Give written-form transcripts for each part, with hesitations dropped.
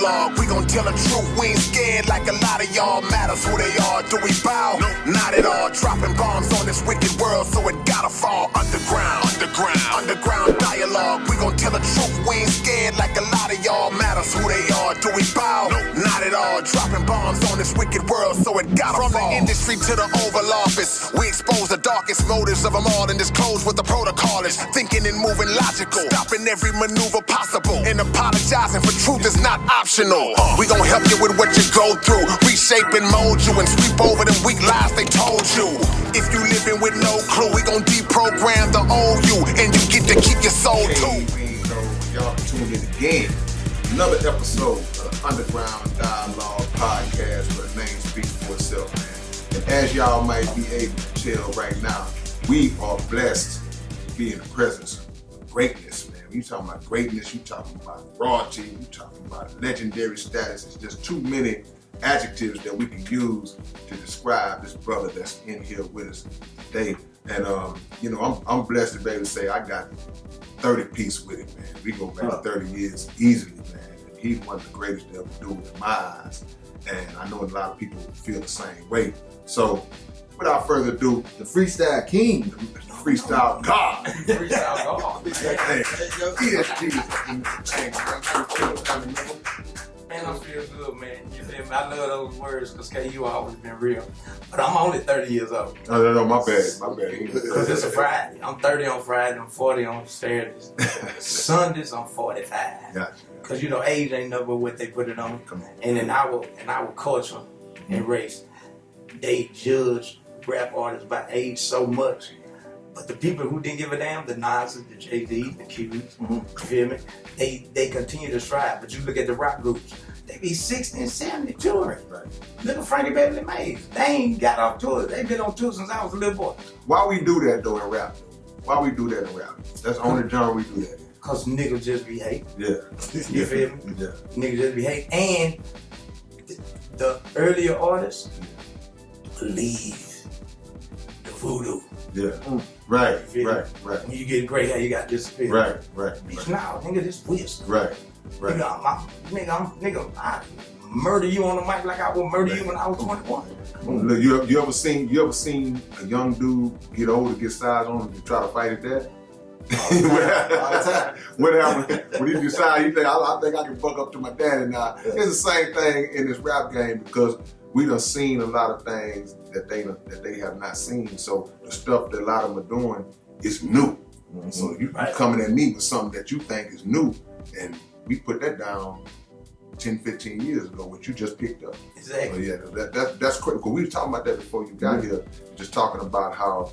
dialogue, we gon' tell the truth. We ain't scared like a lot of y'all. Matters who they are. Do we bow? No. Not at all. Dropping bombs on this wicked world, so it gotta fall underground. Underground dialogue, we gon' tell the truth. We ain't scared like a lot of y'all. Matters who they are. Do we bow? No. Not at all. Dropping bombs on this wicked world, so it gotta fall. From the industry to the Oval Office, we expose the darkest motives of them all and disclose what the protocol is. Thinking and moving logical, stopping every maneuver possible, and apologizing for truth is not optional. We gon' help you with what you go through, reshape and mold you, and sweep over them weak lies they told you. If you living with no clue, we gon' deprogram the old you, and you get to keep your soul too. Y'all tuned in again. Another episode of the Underground Dialogue Podcast where the name speaks for itself, man. And as y'all might be able to tell right now, we are blessed to be in the presence of greatness, man. When you talking about greatness, you talking about royalty, you talking about legendary status. It's just too many adjectives that we can use to describe this brother that's in here with us today. And I'm blessed to be able to say I got 30 piece with it, man. We go back 30 years easily, man. And he's one of the greatest to ever do it in my eyes. And I know a lot of people feel the same way. So without further ado, the Freestyle King, the Freestyle God. Freestyle God. E.S.G. Man, I feel good, man. You feel me? I love those words because KU always been real. But I'm only 30 years old. No, my bad. Because it's a Friday. I'm 30 on Friday, I'm 40 on Saturdays. Sundays, I'm 45. Gotcha. Because age ain't never what they put it on. Come on. And in our culture and race, they judge rap artists by age so much. But the people who didn't give a damn, the Nas's, the Jay-Z, the Q's, you feel me? They continue to strive. But you look at the rock groups, they be 60 and 70 touring. Right. Look at Frankie Beverly Mays. They ain't got off tour. They been on tour since I was a little boy. Why we do that though in rap? Why we do that in rap? That's the only genre we do that in. Cause niggas just be hating. Yeah. You feel me? Yeah. Niggas just be hating. And the earlier artists believe the voodoo. Yeah. Right. When you get gray hair, you got disappear. Right. Bitch, nah, nigga, this wisdom. Right. Nigga, I murder you on the mic like I would murder you when I was 21. Look, you ever seen a young dude get older, get size on him, and try to fight his dad? All the time. When he decide, he think I think I can fuck up to my daddy now. It's the same thing in this rap game because we done seen a lot of things that they have not seen. So the stuff that a lot of them are doing is new. Mm-hmm. So you coming at me with something that you think is new, and we put that down 10, 15 years ago, what you just picked up. Exactly. So yeah, that's critical. We were talking about that before you got here, just talking about how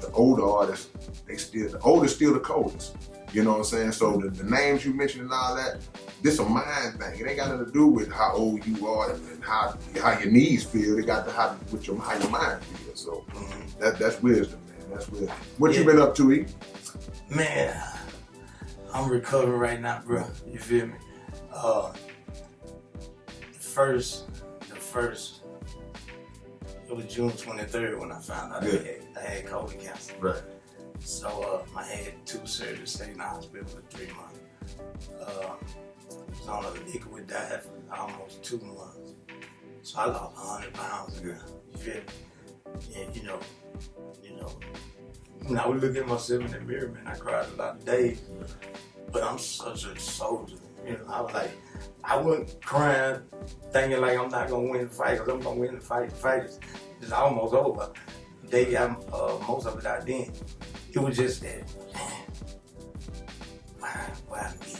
the older artists, the oldest still the coldest. You know what I'm saying? So the names you mentioned and all that, this a mind thing. It ain't got nothing to do with how old you are and how your knees feel. It got to how your mind feels. So that's wisdom, man. That's wisdom. What you been up to, E? Man, I'm recovering right now, bro. You feel me? The first, it was June 23rd when I found out I had colon cancer. Right. So I had 2 surgeries, stayed in the hospital for 3 months. Was on a liquid diet for almost 2 months. So I lost 100 pounds. Yeah. You feel me? And you know, when I would look at myself in the mirror, man, I cried a lot of days. But I'm such a soldier. I was like, I wasn't crying, thinking like I'm not gonna win the fight, because I'm gonna win the fight. The fight is almost over. They got most of it out then. It was just that, man, why me?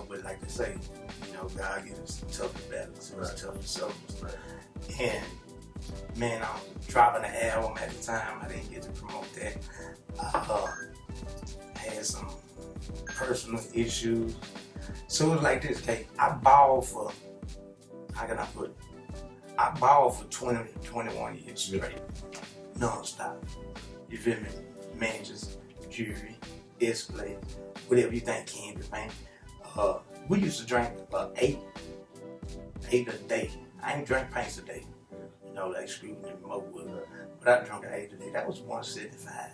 But like they say, God gives us tougher battles, tougher soldiers. Right. And man, I was dropping the album at the time. I didn't get to promote that. I had some personal issues. So it was like this, okay, I balled for 20, 21 years straight, non-stop. You feel me? Managers, jewelry, display, whatever you think can be, man. We used to drink 8 a day. I ain't drink pints a day, like Scrooge and Mowood. But I drank 8 a day. That was 175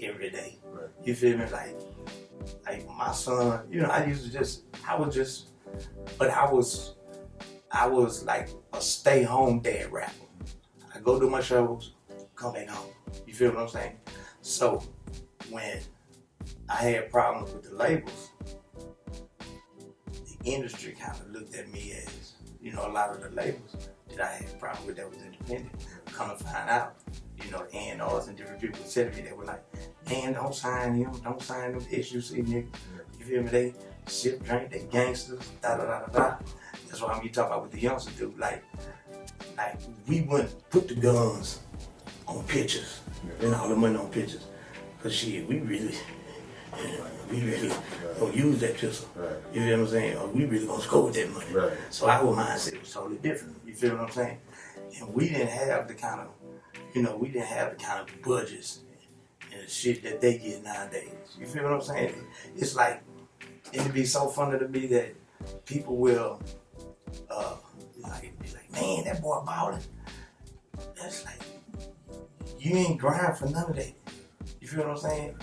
every day. Right. You feel me? Like my son, I was just But I was like a stay-home dad rapper. I go do my shows, come back home. You feel what I'm saying? So when I had problems with the labels, the industry kind of looked at me as, you know, a lot of the labels that I had problems with that was independent. Come to find out, you know, the A&Rs and different people said to me, they were like, man, don't sign him, don't sign them S.G nigga. You feel me? They sip, drink, they gangsters, da da da da da. That's what I'm talking about with the youngsters do. Like we wouldn't put the guns on pictures and all the money on pictures. Cause shit, we really gonna use that pistol. Right. You feel what I'm saying? Or we really gonna score with that money. Right. So our mindset was totally different. You feel what I'm saying? And we didn't have the kind of, we didn't have the kind of budgets and the shit that they get nowadays. You feel what I'm saying? It's like, it'd be so funny to me that people will be like, man, that boy ballin'. That's like, you ain't grind for none of that. You feel what I'm saying?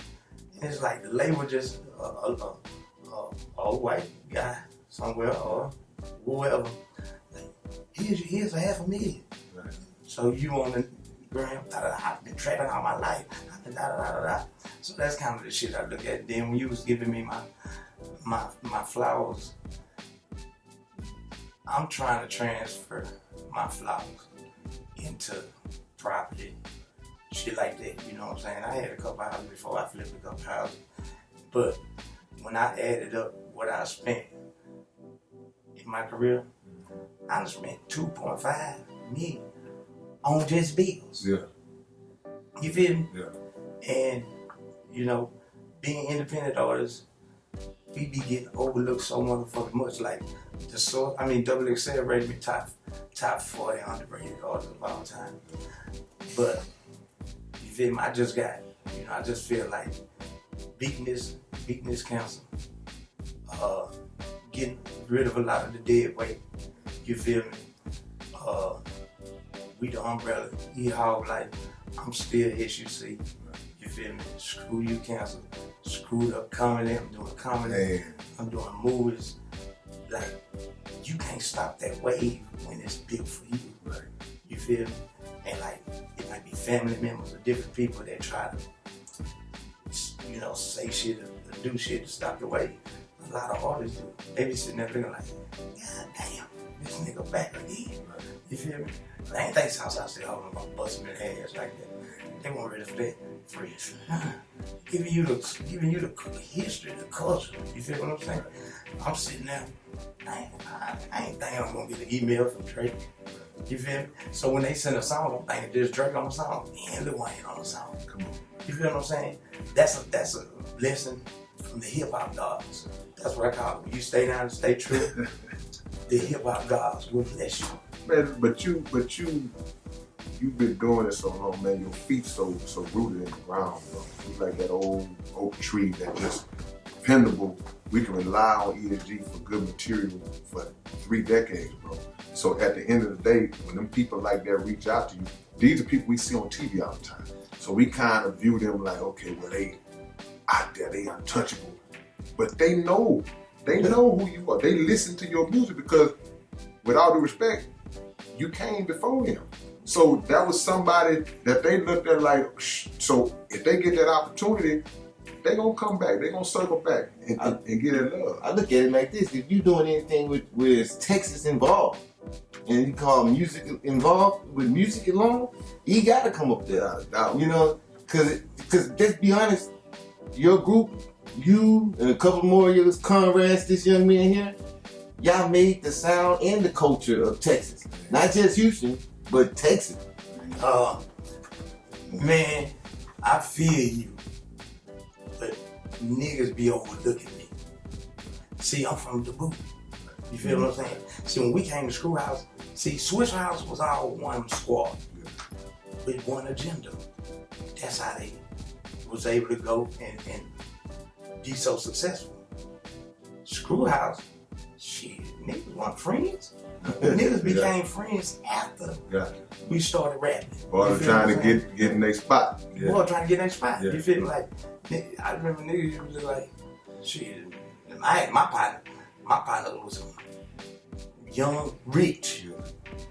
And it's like the label just a white guy somewhere or whoever. Like, here's $500,000. Right. So you on the gram, I've been trapping all my life. I've been da. So that's kind of the shit I look at. Then when you was giving me my flowers, I'm trying to transfer my flowers into property, shit like that, you know what I'm saying? I had a couple houses before I flipped a couple houses, but when I added up what I spent in my career, I done spent $2.5 million on just bills. Yeah. You feel me? Yeah. And, being independent artists, we be getting overlooked so motherfucking much. Like Double XL rated me top 40 underrated artists of all time. But you feel me? I just feel like beating this cancer, getting rid of a lot of the dead weight. You feel me? We the umbrella. E.S.G like I'm still S.U.C. You feel me? Screw you, cancer. Screwed up comedy. I'm doing comedy. Hey. I'm doing movies. Like, you can't stop that wave when it's built for you. Right. You feel me? And like, it might be family members or different people that try to, say shit or do shit to stop the wave. A lot of artists do. They be sitting there looking like, God damn, this nigga back again. Right. You feel me? But I ain't think Southside still holding about busting their ass like that. They weren't ready for that. Freeze. Giving you the history, the culture. You feel what I'm saying? I'm sitting there. I ain't thinking I'm gonna get an email from Drake. You feel me? So when they send a song, I'm thinking there's Drake on the song and Lil Wayne on the song. Come on. You feel what I'm saying? That's a lesson from the hip hop gods. That's what I call it. When you stay down and stay true, the hip hop gods will bless you. Man, but you've been doing it so long, man. Your feet so rooted in the ground, bro. You like that old oak tree that just dependable. We can rely on E.S.G for good material for 3 decades, bro. So at the end of the day, when them people like that reach out to you, these are people we see on TV all the time. So we kind of view them like, okay, well, they out there, they untouchable. But they know who you are. They listen to your music because, with all due respect, you came before him. So that was somebody that they looked at like, so if they get that opportunity, they gonna come back. They gonna circle back and get that love. I look at it like this: if you doing anything with Texas involved, and you call music involved with music alone, you gotta come up there. Because let's be honest, your group, you and a couple more of your comrades, this young man here, y'all made the sound and the culture of Texas, not just Houston, but Texas. Man, I feel you, but niggas be overlooking me. See, I'm from Debut. You feel what I'm saying? See, when we came to Screw House, Swish House was all one squad with one agenda. That's how they was able to go and be so successful. Screw House, shit, niggas weren't friends. Niggas became friends after we started rapping. Or trying to get in their spot. Boy, trying to get in their spot. Yeah. You feel me? Like, I remember niggas used to be like, shit, my partner, my partner was some young, rich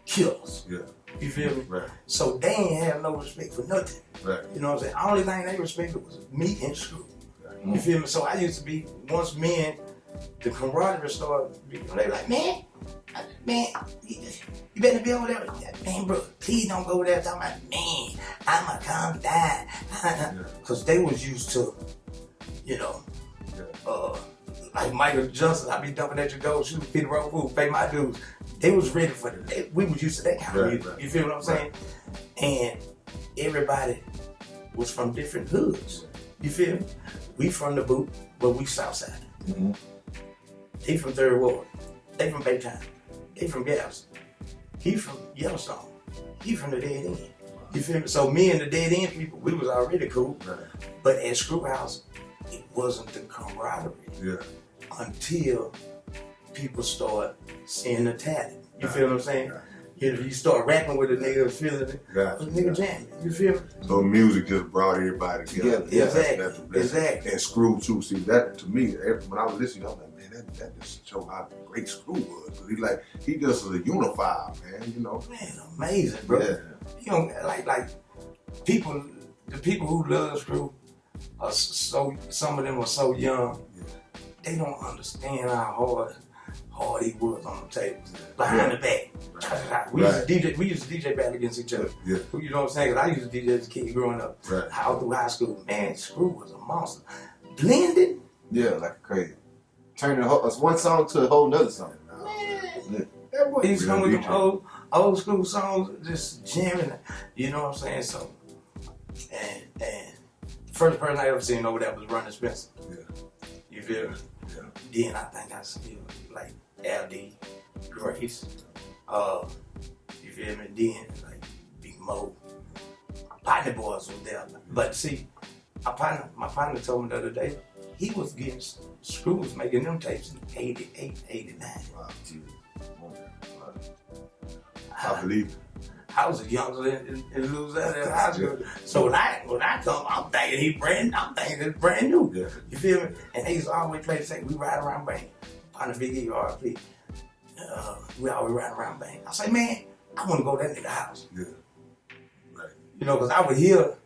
killers. Yeah. You feel me? Right. So they ain't have no respect for nothing. Right. You know what I'm saying? The only thing they respected was me and Screw. Right. You feel me? So I used to be, once men, the camaraderie started, they were like, man, you better be over there. Man, bro, please don't go over there talking about, man, I'ma come down. Because they was used to, you know, like Michael Johnson, I be dumping at your door, shooting feed road food, pay my dues. They was ready for it. We was used to that kind of music. Right. You feel what I'm saying? And everybody was from different hoods. You feel me? We from the boot, but we Southside. Mm-hmm. They from Third Ward. They from Baytown. They from Galveston. He from Yellowstone. He from the Dead End. You feel me? So me and the Dead End people, we was already cool. Right. But at Screwhouse, it wasn't the camaraderie until people start seeing the talent. You feel what I'm saying? You know, you start rapping with a nigga, feeling it, nigga jamming. You feel me? So music just brought everybody together. Exactly. And Screw too. See, that to me, when I was listening, I was like, man, that just showed how great Screw was. But he just was a unifier, man. You know. Man, amazing, bro. Yeah. You know, like people, the people who love Screw are so. Some of them are so young. Yeah. They don't understand how hard he was on the tables, behind the back. Right. We used to DJ battle against each other. Yeah. You know what I'm saying? 'Cause I used to DJ as a kid growing up, all through high school. Man, Screw was a monster. Blended. Yeah, like crazy. Turning one song to a whole nother song. Man, that boy used to come with them old school songs, just jamming. You know what I'm saying? So, and the first person I ever seen over there was Ronnie Spencer. Yeah. You feel me? Yeah. Then I think I still like LD, Grace, you feel me? Then like Big Mo, Partner Boys was there. But see, my partner told me the other day, he was getting Screws making them tapes in 88, 89. Wow. I believe it. I was a youngster in Louisiana in high school. So when I come, I'm thinking it's brand new. Yeah. You feel me? And they used to always play the same, we ride around bang. On the Big E RP. We always ride around bang. I say, man, I want to go to that nigga house. Yeah. Right. You know, because I would hear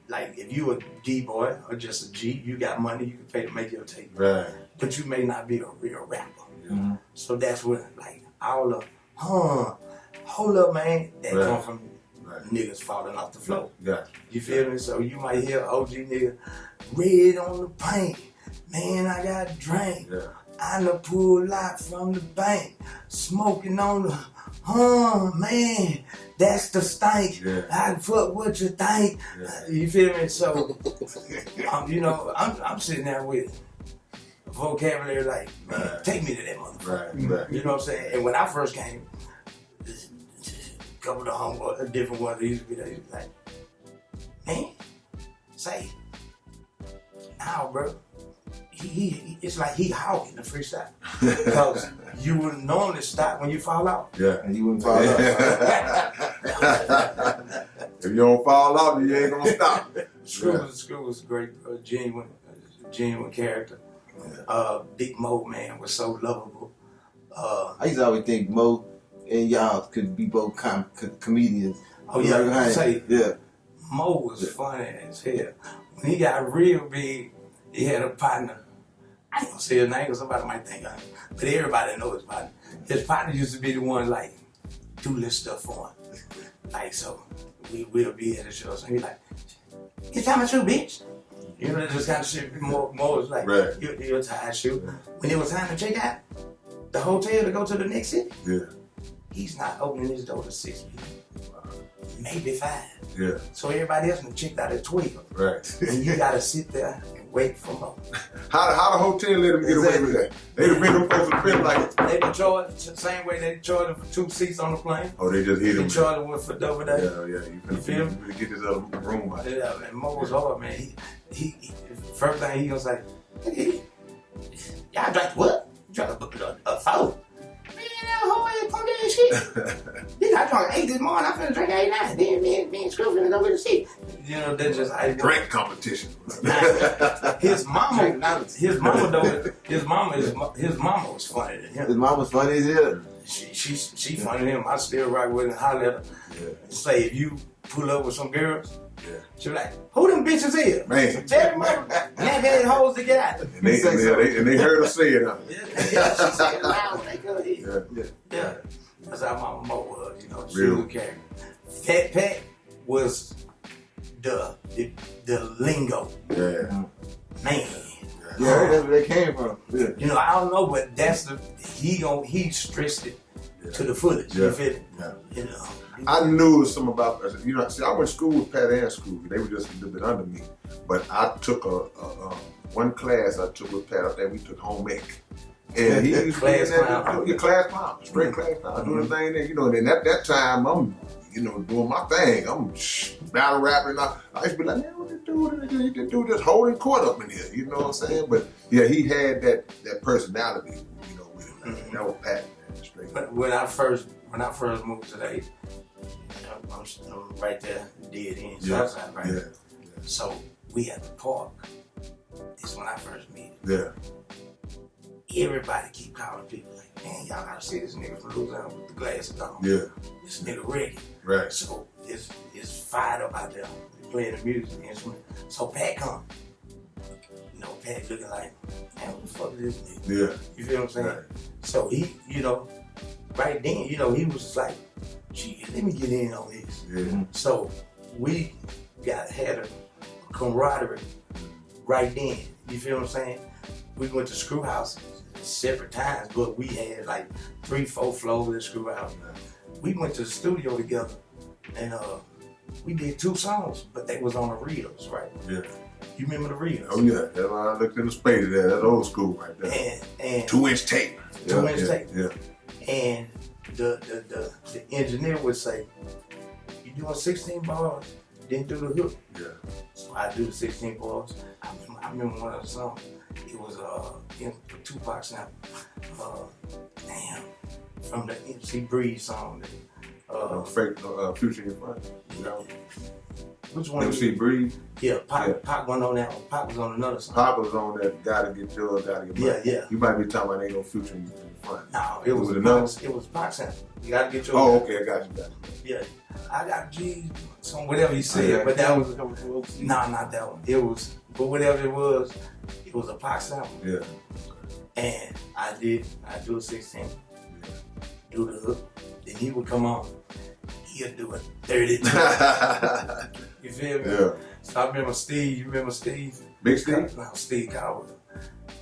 like if you a D-boy or just a G, you got money, you can pay to make your tape. Right. But you may not be a real rapper. Mm-hmm. So that's when like all the hold up, man, that come from niggas falling off the floor. Yeah. You feel me? So you might hear OG nigga, red on the paint. Man, I got a drink. Yeah. I done pulled a lot from the bank. Smoking on the, man, that's the stank. Yeah. I fuck what you think. Yeah. You feel me? So, you know, I'm sitting there with vocabulary like, man, take me to that motherfucker. Right. You know what I'm saying? And when I first came, a couple of the homeboys, different ones, they used to be like, man, say, now, bro. It's like he hawking the freestyle. Because you would normally stop when you fall out. Yeah. And you wouldn't fall out. If you don't fall out, you ain't gonna stop. Screw was great, genuine character. Yeah. Big Mo, man, was so lovable. I used to always think Mo and y'all could be both comedians. Oh yeah, Mo was funny as hell. When he got real big, he had a partner. I ain't gonna say his name because somebody might think of him, but everybody knows his partner. His partner used to be the one like do this stuff for him. Like so, we'll be at the show, so he like, "It's time to shoot, bitch." You know, this kind of shit. More was like, you're tired shoot. When it was time to check out the hotel to go to the next city, he's not opening his door to 6 people, maybe 5. Yeah. So everybody else checked out at 12. Right. And you gotta sit there and wait for more. How the hotel let them get away with that? They'd have been them folks to been like they been charged the same way they charged them for 2 seats on the plane. Oh, they just hit them. They charged them for double day. Yeah. You feel me? You get this other room out. Yeah, man. Mo was hard, man. He first thing he gonna say, hey, y'all drank what? You drank a phone. Man, that whole ass punk ass shit. I drank 8 this morning. I'm finna drink 8 now. Then me and Screw finna go get a seat. You know, that's just how it works. Drink competition. His mama was funny to him. His mama's funny as hell. She funny to him. I still rock with her and holler at her. Yeah. Say if you pull up with some girls, Yeah. she be like, who them bitches is? Man. Tell them never hoes to get out. And they heard her say it, huh? Yeah, she said it loud when they go here. Yeah. That's how Mama Mo was, you know. She Real. was a character. Fat Pat was the lingo. Yeah. Man. Yeah, that's where they came from. Yeah. You know, I don't know, but that's he stressed it to the fullest. You feel me? Yeah. You know. I knew something about, you know, see, I went to school with Pat and Scooby. They were just a little bit under me. But I took one class I took with Pat up there, we took home ec. And he was Class clown. Class clown, straight class clown, doing the thing there, you know, and then at that time, I'm, you know, doing my thing. I'm battle rapping. I used to be like, man, what the dude just holding court up in here, you know what I'm saying? But yeah, he had that personality, you know, with him. That was Pat, man, straight. But when I first moved to the I'm right there, dead end, Southside, right? Yeah. So we at the park. This when I first met. Yeah. Everybody keep calling people like, man, y'all gotta see this nigga from Louisiana with the glasses on. Yeah. This nigga ready. Right. So it's fired up out there. We playing the music instrument. So Pat come. You know, Pat looking like, man, what the fuck is this nigga? Yeah. You feel what I'm saying? Right. So he, you know, right then, you know, he was just like, gee, let me get in on this. Yeah. So we had a camaraderie right then. You feel what I'm saying? We went to Screw House separate times, but we had like 3-4 floors at Screw House. We went to the studio together and we did 2 songs, but they was on the reels, right? Yeah. You remember the reels? Oh yeah, that's why I looked in the space there. That's old school right there. And 2-inch tape. 2-inch tape. Yeah. And the engineer would say, you doing 16 bars, then do the hook. Yeah. So I do the 16 bars. I remember one of the songs. It was in Tupac sample. From the MC Breeze song. Future in your front. You know? Which one? MC Breeze. Yeah, Pac went on that one. Pac was on another song. Pop was on that Gotta Get Yours, Gotta Get Mine. Yeah. You might be talking about Ain't No Future in Front. No, it was another. It was Pac sample. You gotta get your. Oh, okay, I got you. Yeah, I got G, some whatever he said, but that was not that one. It was, but whatever it was a Pac sample. Yeah. And I do a 16, do the hook, then he would come on, he'll do it 32. You feel me? Yeah. So I remember Steve, you remember Steve? Big Steve? No, Steve Coward,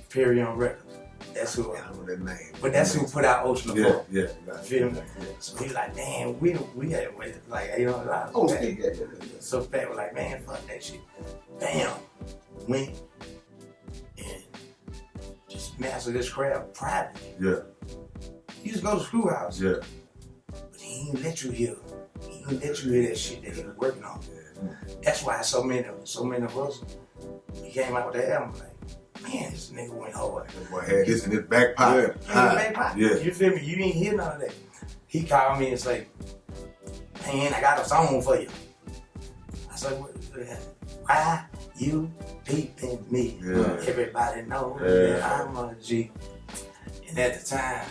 Perry on Records. That's who. I know that name. But that's who put out Ocean of Funk. Yeah. You feel me? So he was like, damn, we had waited like $800. Oh, back. yeah. So Pat was like, man, fuck that shit. Bam. Went and just mastered this craft privately. Yeah. He used to go to Screw House. Yeah. But he didn't let you hear. He didn't let you hear that shit that he was working on. That's why so many of us, he came out with the album like, man, this nigga went hard. Boy had this in his back pocket. Yeah. You feel me? You didn't hear none of that. He called me and say, man, I got a song for you. I said, why you peeping me? Yeah. Everybody knows that I'm a G. And at the time,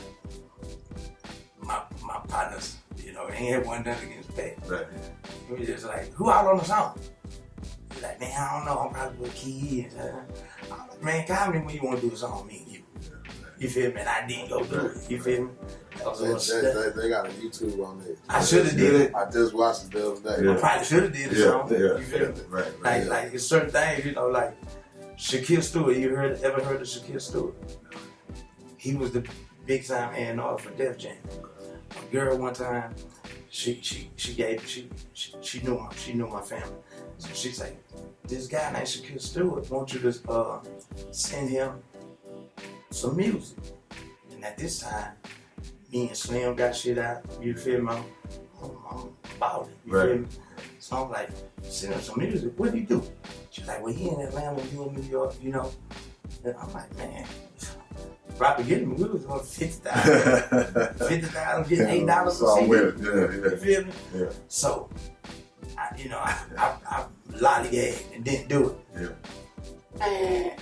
my partners, you know, they ain't had one done against Pat. Right. He was just like, who all on the song? He like, man, I don't know, I'm probably with Key. I'm like, man, call me when you want to do a song, me and you. You feel me? And I didn't go do it. You feel me? They got a YouTube on there. I should have did it. I just watched it the other day. I probably should have did the song. You feel me? Right. Like it's certain things, you know, like Shaquille Stewart. You ever heard of Shaquille Stewart? He was the big time A&R for Def Jam. A girl one time, she knew my family. So she's like, this guy named Shaquille Stewart wants you to send him some music. And at this time, me and Slim got shit out. You feel me? I'm about it. You feel me? So I'm like, send him some music. What do you do? She's like, well, he in Atlanta, you in New York, you know. And I'm like, man, propaganda, we was doing $50,000. $50,000, getting $8 a CD. You feel me? Yeah. So, I lollygagged and didn't do it. Yeah. And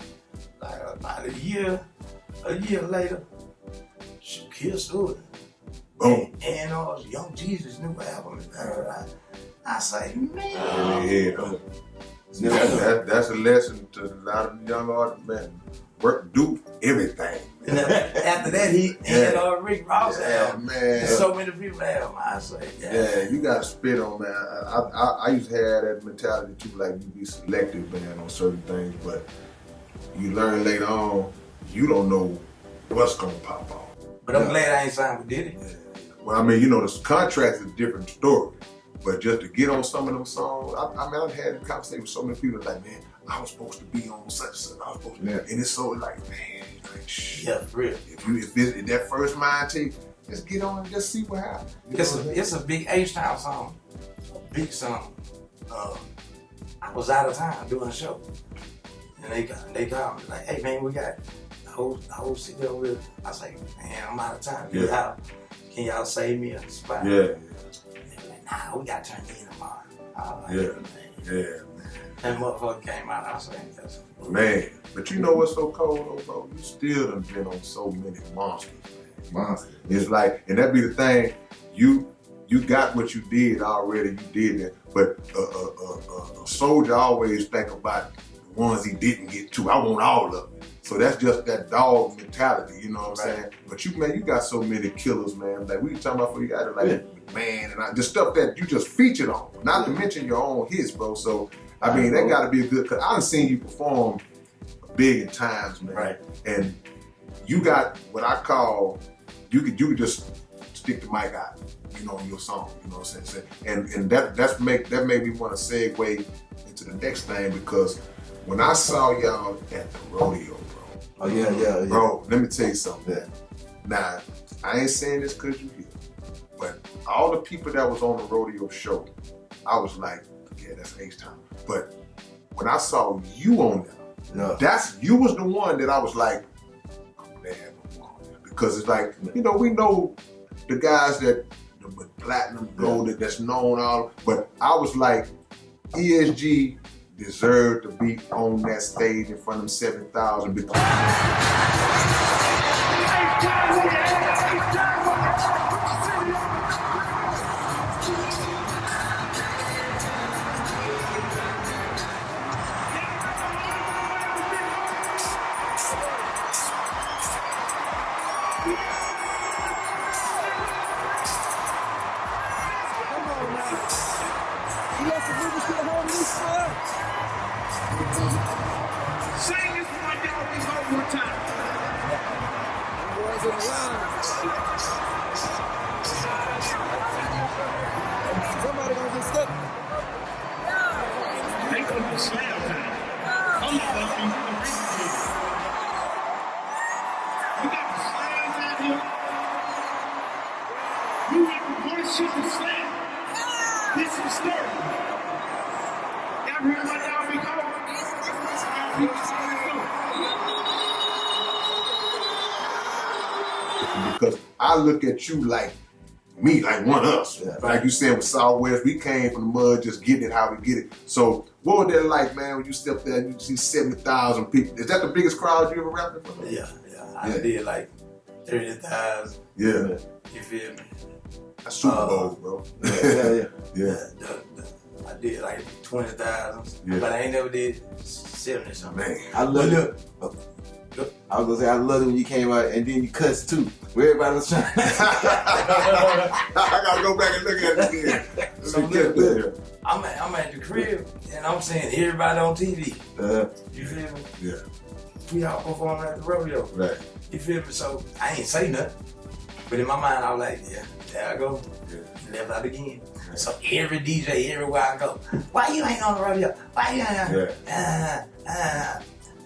like about a year later, Kill Stewart. Boom. And Young Jesus new album. I say, man. That's a lesson to a lot of young artists, man. Do everything. And after that, he and Rick Ross album. Man. So many people have. I say, yeah, you gotta spit on, man. I used to have that mentality too, like you be selective, man, on certain things, but you learn later on, you don't know what's gonna pop off. But I'm glad I ain't signed with Diddy. Yeah. Well, I mean, the contract's a different story, but just to get on some of them songs, I've had a conversation with so many people like, man, I was supposed to be on such and such. I was supposed to, and it's so like, man, like, shh. Yeah, for real. If that first mind take, just get on and just see what happens. It's a big H-Town song, a big song. I was out of town doing a show, and they called me like, hey man, we got the whole city over here. I was like, man, I'm out of town. Yeah. Can y'all save me a spot? Yeah. They were like, nah, we gotta turn you in tomorrow. I was like, Yeah. man. Yeah. That motherfucker came out. I was like, man, but you know what's so cold though, bro? You still done been on so many monsters, man. Monster. It's like, and that be the thing, you got what you did already, you did that. But a soldier always think about the ones he didn't get to. I want all of it. So that's just that dog mentality, you know what I'm saying? But you got so many killers, man. Like we were talking about before, you got like man, and the stuff that you just featured on. Not to mention your own hits, bro. So I mean, that gotta be a good, cause I've seen you perform big in times, man. Right. And you got what I call, you could just stick the mic out, in your song, you know what I'm saying? And that made me want to segue into the next thing, because when I saw y'all at the rodeo, bro. Oh yeah. Bro, let me tell you something. Yeah. Now, I ain't saying this cause you here, but all the people that was on the rodeo show, I was like, yeah, that's H-Town. But when I saw you on there, you was the one that I was like, I'm glad I'm on there. Because it's like, we know the guys that with platinum gold that's known all, but I was like, E.S.G deserved to be on that stage in front of 7,000 because Somebody gonna get stuck. They come to slam time. I'm not letting you do the. You got the slams out here. You represent the slam. This is stir. Everyone down we go. because I look at you like me, like one of us. Yeah. Like you said with Southwest, we came from the mud, just getting it how we get it. So what was that like, man, when you stepped there and you see 70,000 people? Is that the biggest crowd you ever rapped in front of? Yeah. I did like 30,000. Yeah. You feel me? That's Super Bowl, bro. Yeah. I did like 20,000, but I ain't never did 70 something. Man, I love it. I was gonna say I loved it when you came out and then you cussed too. Where everybody was trying. I gotta go back and look at it again. So look, I'm at the crib and I'm saying everybody on TV. You feel me? Yeah. We all performing at the rodeo. Right. You feel me? So I ain't say nothing, but in my mind I was like, yeah, there I go. Yeah. Left out again. Right. So every DJ, everywhere I go, why you ain't on the rodeo? Why you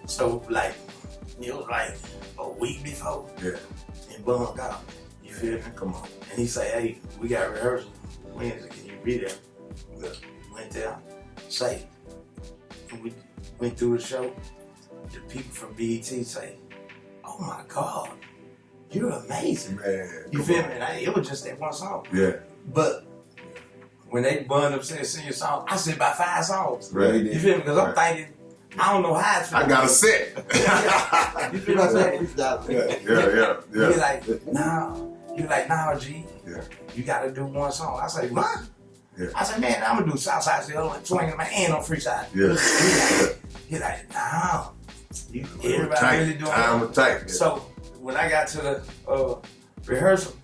ain't? So like. It was like a week before. Yeah. And Bun got me. You feel me? Come on. And he say, hey, we got rehearsal Wednesday. Can you be there? Yeah. Went there. Say. And we went through the show. The people from BET say, oh my God, you're amazing. Man, You feel me? And it was just that one song. Yeah. But when they burned up saying sing your song, I said about 5 songs. Right. You feel me? Because I'm thinking, I don't know how it's I got a set. You feel what I'm saying? Yeah. You're like, nah, G. Yeah. You got to do one song. I say, what? Yeah. I said, man, I'm going to do Southside Still, like swinging my hand on freestyle. Yeah. He's like, nah. Everybody Tight. really doing Time it. was tight. Yeah. So when I got to the rehearsal,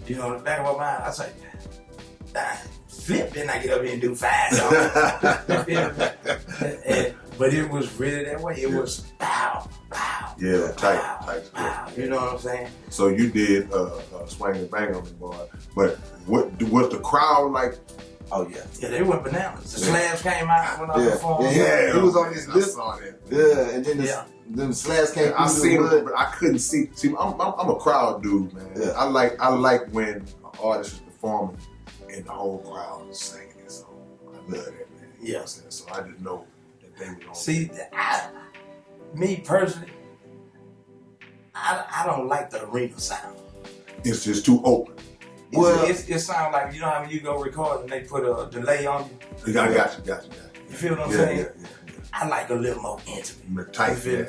in the back of my mind, I said, flip, then I get up here and do 5 songs. But it was really that way. It was pow, pow. Yeah, pow, tight. Pow. You know what I'm saying? So you did Swang and Bang on me, boy. But what was the crowd like? Oh yeah. Yeah, they went bananas. The slabs came out when I performed. Yeah, he was on his I lip. saw that. Yeah, and then the slabs came I through seen the it, but I couldn't see. See, I'm a crowd dude, man. Yeah. I like when an artist is performing and the whole crowd is singing it. So I love that, man. You know what I'm saying? So I just know that they were on. See, me personally, I don't like the arena sound. It's just too open. Well, it sounds like, you know how when you go record and they put a delay on you? I got you. You feel what I'm Yeah, saying? yeah. I like a little more intimate. Tight, You feel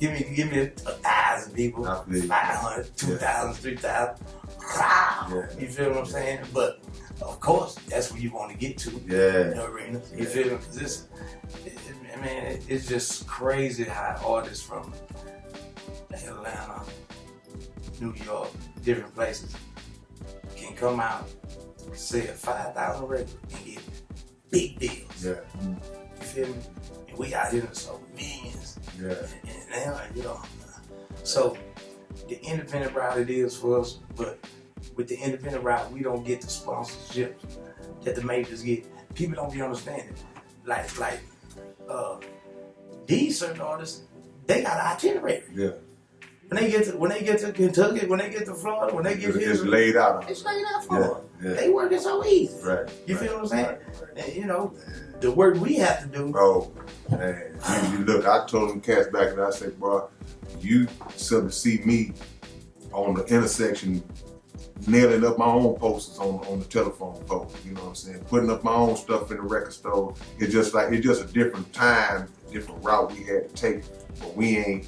yeah. me? Give me 1,000 people, I feel you. 500, 2,000, 3,000. Wow. Yeah. You feel what I'm saying? But of course, that's where you want to get to. Yeah. The arena. You feel me? Because it's just crazy how artists from Atlanta, New York, different places can come out, sell 5,000 records and get big deals. Yeah. You feel me? And we out here so millions. Yeah. And now, you know. So the independent route it is for us, but with the independent route, we don't get the sponsorships that the majors get. People don't be understanding. Like these certain artists, they got an itinerary. Yeah. When they get to Kentucky, when they get to Florida, when they get here, It's laid out. it's laid out for them. Yeah. They working so easy. Right. You feel what I'm saying? Right. And you know, the work we have to do. Bro, man, you look, I told them cats back and I said, bro, you sort of see me on the intersection nailing up my own posters on the telephone pole, you know what I'm saying? Putting up my own stuff in the record store. It's just a different time, different route we had to take, but we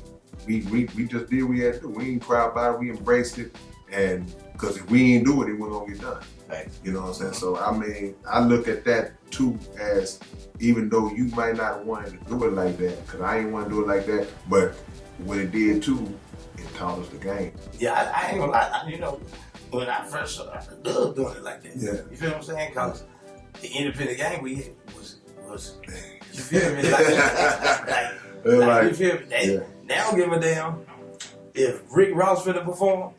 just did what we had to do. We ain't cry about it, we embraced it, and because if we ain't do it, it wasn't gonna get done. Right. You know what I'm saying? So I mean, I look at that too as, even though you might not want to do it like that, because I ain't want to do it like that, but what it did too, it taught us the game. Yeah, I ain't gonna lie. You know, when I first started, I loved doing it like that. Yeah. You feel what I'm saying? Because the independent game we had was you feel me? Like you feel me? They don't give a damn if Rick Ross finna perform.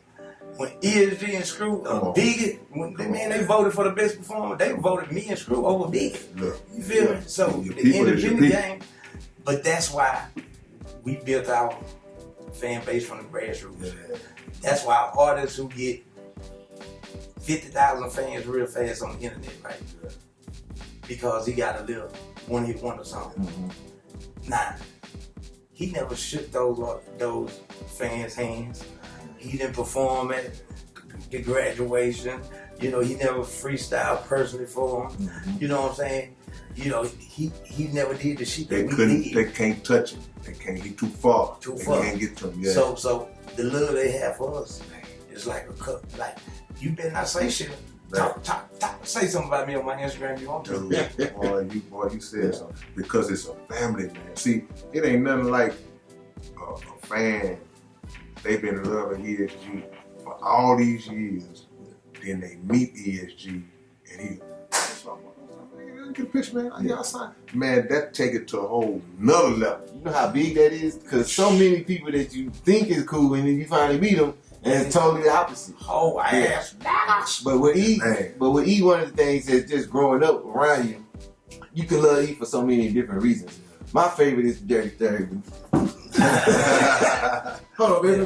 When E.S.G and Screw, Biggie, when they voted for the best performer, they voted me and Screw over Biggie. Look, You feel me? So your the people is your independent people. game, but that's why we built our fan base from the grassroots. Yeah. That's why artists who get 50,000 fans real fast on the internet, right? Because he got a little one-hit wonder song. Mm-hmm. Nah, he never shook those fans' hands. He didn't perform at the graduation. You know, he never freestyled personally for him. Mm-hmm. You know what I'm saying? You know, he never did the shit They that we couldn't, did. they can't touch him. They can't, he too far. Too they far. can't get to him. Yeah. So the love they have for us is like a cup. Like, you better not say shit. Talk. Say something about me on my Instagram if you want to. Dude, boy, you said something. Because it's a family, man. See, it ain't nothing like a fan. They've been in love with E.S.G for all these years. Then they meet E.S.G and he get a picture, man. Yeah, outside. Man, that take it to a whole nother level. You know how big that is? Because so many people that you think is cool, and then you finally meet them, and it's totally the opposite. Oh, ass. But with E, Man. one of the things is just growing up around you, you can love E for so many different reasons. My favorite is Dirty 30. Hold on, baby.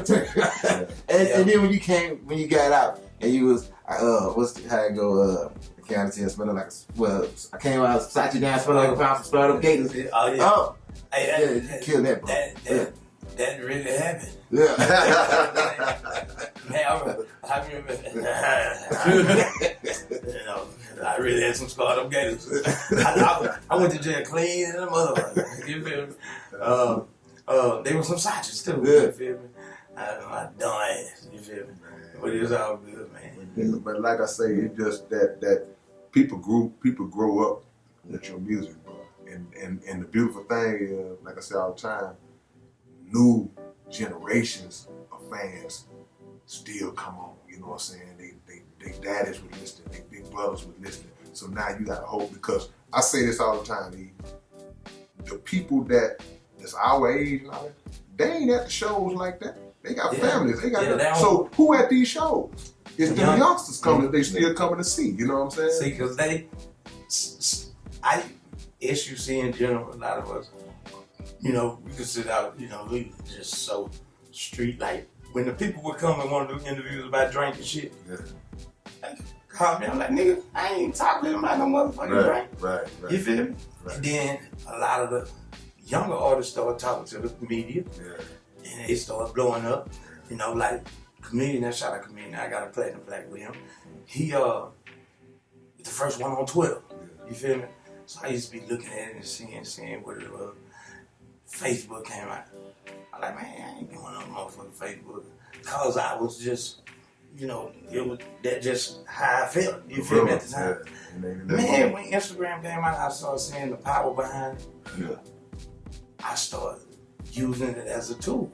And then when you got out, and you was, how it go? I can't understand, smelling like I came out, sat you down, smelling like a pound of sprouted up gators. Oh, yeah. Oh, yeah, you killed that, bro. that really happened. Yeah. Man, I remember, you know, I really had some scarred up gators. I went to jail clean and a motherfucker. You feel me? There were some sausage too. You feel me? My dumb ass. You feel me? But it was all good, man. But like I say, it's just that people grow up with your music, bro. And the beautiful thing is, like I say all the time, new generations of fans still come on. You know what I'm saying? They daddies would listen, they big brothers would listen. So now you got to hope, because I say this all the time, E, the people that's our age and all that, they ain't at the shows like that. They got families. They got so who at these shows? It's the youngsters coming. They still coming to see. You know what I'm saying? See, because SUC in general, a lot of us, you know, we could sit out. You know, we just so street. Like when the people would come and want to do interviews about drink and shit. Yeah. They call me. I'm like, nigga, I ain't talking to them about no motherfucking drink. Right. You feel me? Right. And then a lot of the younger artists started talking to the media. Yeah. And they started blowing up, you know, like Comedian, shout out Comedian, I got a platinum plaque with him. He was the first one on Twitter, you feel me? So I used to be looking at it and seeing what it was. Facebook came out. I'm like, man, I ain't doing no motherfucking Facebook. Cause I was just, you know, it was that just how I felt, you feel me, at the time. Yeah. Man, when Instagram came out, I started seeing the power behind it. Yeah. I started using it as a tool.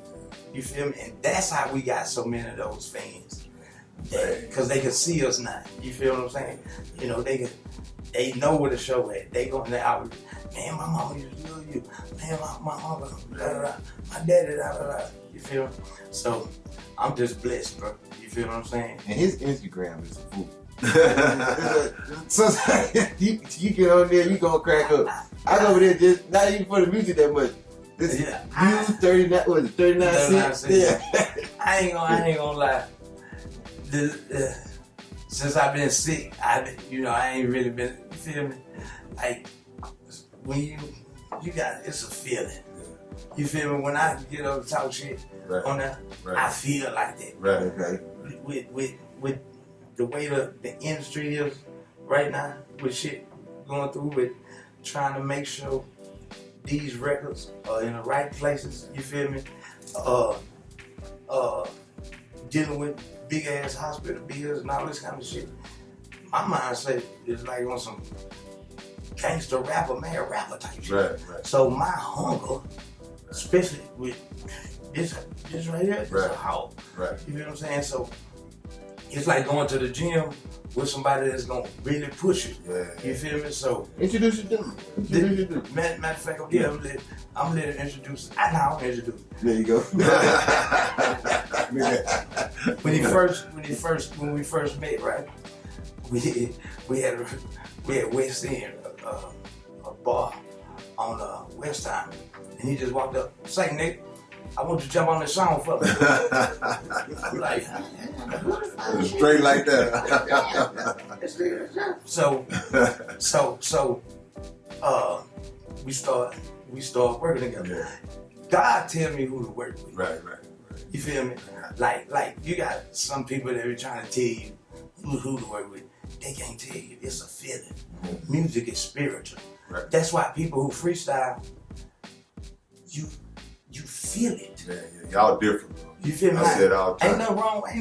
You feel me? And that's how we got so many of those fans. Because they can see us now. You feel what I'm saying? You know, they know where the show at. They go out, man, my mama used to love you. Man, my uncle, my daddy, You feel me? So I'm just blessed, bro. You feel what I'm saying? And his Instagram is a fool. So you get on there, you gonna crack up. I go over there just not even for the music that much. This views 39, what is it, 39 cents? Yeah. I ain't gonna lie. Since I've been sick, I ain't really been, you feel me? Like, when you got, it's a feeling. You feel me? When I get up to talk shit on that, I feel like that. Right. With the way the industry is right now, with shit going through, with trying to make sure these records are in the right places, you feel me? Dealing with big ass hospital bills and all this kind of shit. My mindset is like on some gangster rapper type shit. Right. So my hunger, especially with this right here, is a hog. Right. You feel what I'm saying? So it's like going to the gym with somebody that's gonna really push you. Yeah. You feel me? So Introduce you to them. matter of fact, okay, I'm gonna let him introduce. I'll introduce. There you go. When we first met, right? We had West End, a bar on West Time, and he just walked up, say, Nick, I want you to jump on this song for me. I'm like, straight like that. So we start working together. God tell me who to work with. Right. You feel me? Like you got some people that are trying to tell you who to work with. They can't tell you. It's a feeling. Music is spiritual. Right. That's why people who freestyle, you feel it. Yeah. Y'all different, bro. You feel me? I said all the time. Ain't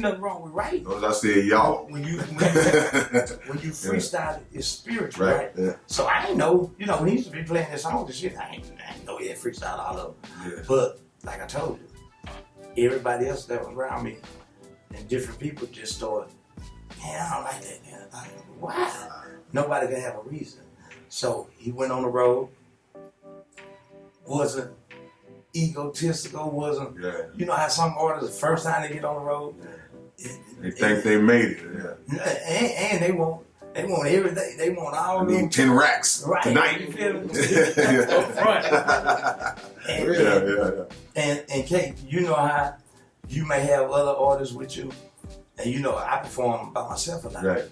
nothing wrong with writing. As I said, y'all. When you freestyle, it's spiritual, right? Yeah. So I ain't know, when he used to be playing this song and shit, I ain't know he had freestyle all of them. Yeah. But like I told you, everybody else that was around me and different people just started, man, I don't like that, man. Why? Nobody can have a reason. So he went on the road, wasn't egotistical, you know how some artists, the first time they get on the road, they think they made it. Yeah. And they want everything. They want all I need 10 racks tonight. You feel me? Up front. And Kate, you know how you may have other artists with you, and I perform by myself a lot. Right.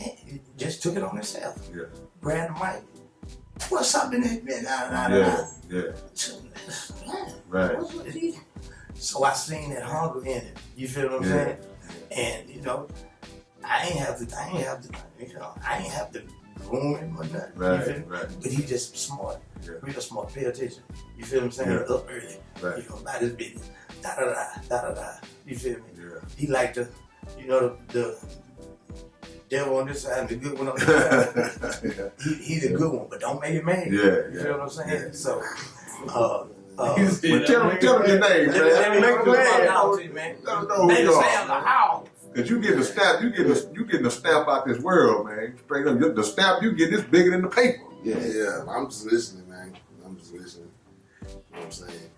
And just took it on himself. Yeah. Grabbed the mic, What's up in that bit? Yeah. Right. So I seen that hunger in it. You feel what I'm saying? And you know, I ain't have to groom him or nothing. Right, You feel me? right. But he just smart. Yeah. Real smart. Pay attention. You feel what I'm saying? Yeah. Up early. Right. You know, about his business. Da da da da da da. You feel me? Yeah. He like the devil on this side and the good one on the other side. He's a good one, but don't make it mad. Yeah, You feel what I'm saying? yeah. So, Well, tell him your name, man. let me Make go him back mad. out to you, man. Let him know who Name you Sam are. the how. Cause you getting the stamp, you getting the stamp out this world, man. Straight up, the stamp you get is bigger than the paper. Yeah, I'm just listening, man. I'm just listening. You know what I'm saying?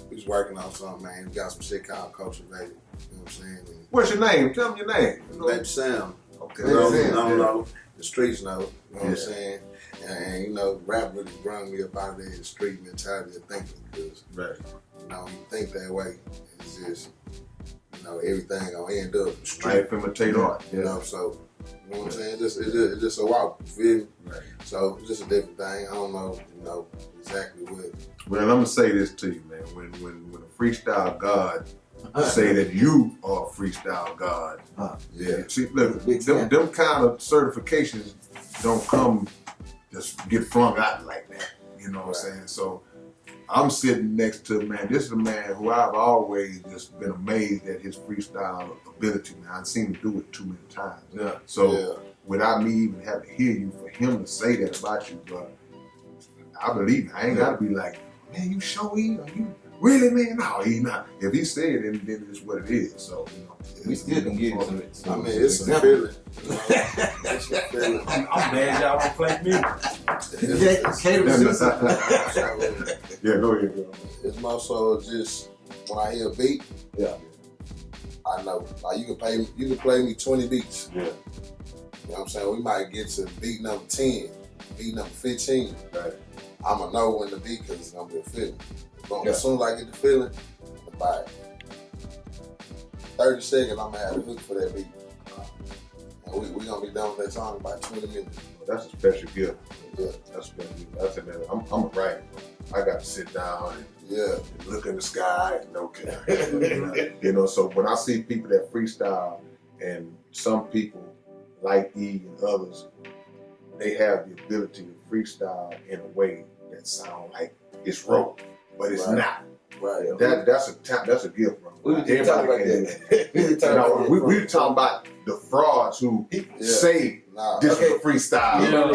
We just working on something, man. We got some shit called Culture Baby. You know what I'm saying? And What's your name? Tell me your name. You know? Baby Sam. Okay. You know, Baby Sam, I don't yeah. know. The streets know. You know what Yeah. I'm saying? And you know, rap really brought me up out of the street mentality of thinking because, Right. you know, you think that way. It's just, you know, everything gonna end up I street. imitate art. You know, so, you know what I'm saying? It's just a walk, you feel me? Right. So, it's just a different thing. I don't know, you know, exactly what. Well, I'm gonna say this to you, man. When a freestyle god say that you are a freestyle god, Yeah. see, look, them kind of certifications don't come just get flung out like that. You know what I'm saying? So I'm sitting next to, man, this is a man who I've always just been amazed at his freestyle ability, man. I've seen him do it too many times. Yeah. So without me even having to hear you, for him to say that about you, bro, I believe it. I ain't gotta be like, man, you sure he? Are you really, man? No, he not. If he said it, then it's what it is. So, you know. We still can get some. I mean, it's a feeling. You know? It's a feeling. I'm glad y'all don't play me. Yeah, go ahead, bro. It's more so just when I hear a beat, I know. Like you can play me 20 beats. Yeah. You know what I'm saying? We might get to beat number 10, beat number 15. Right. I'ma know when the beat because it's gonna be a feeling. But Yeah. as soon as I get the feeling, about 30 seconds, I'm gonna have a hook for that beat. And we gonna be done with that song in about 20 minutes. That's a special gift. Yeah. That's a special gift. I said, man, I'm a writer. I got to sit down and Yeah. look in the sky and okay. You know, so when I see people that freestyle, and some people like E and others, they have the ability to freestyle in a way that sounds like it's rote, but it's Right. not. Right. That's a gift, bro. We were just talking about that. We were talking about that. We were talking about the frauds who say Nah. this Okay. is a freestyle. Yeah.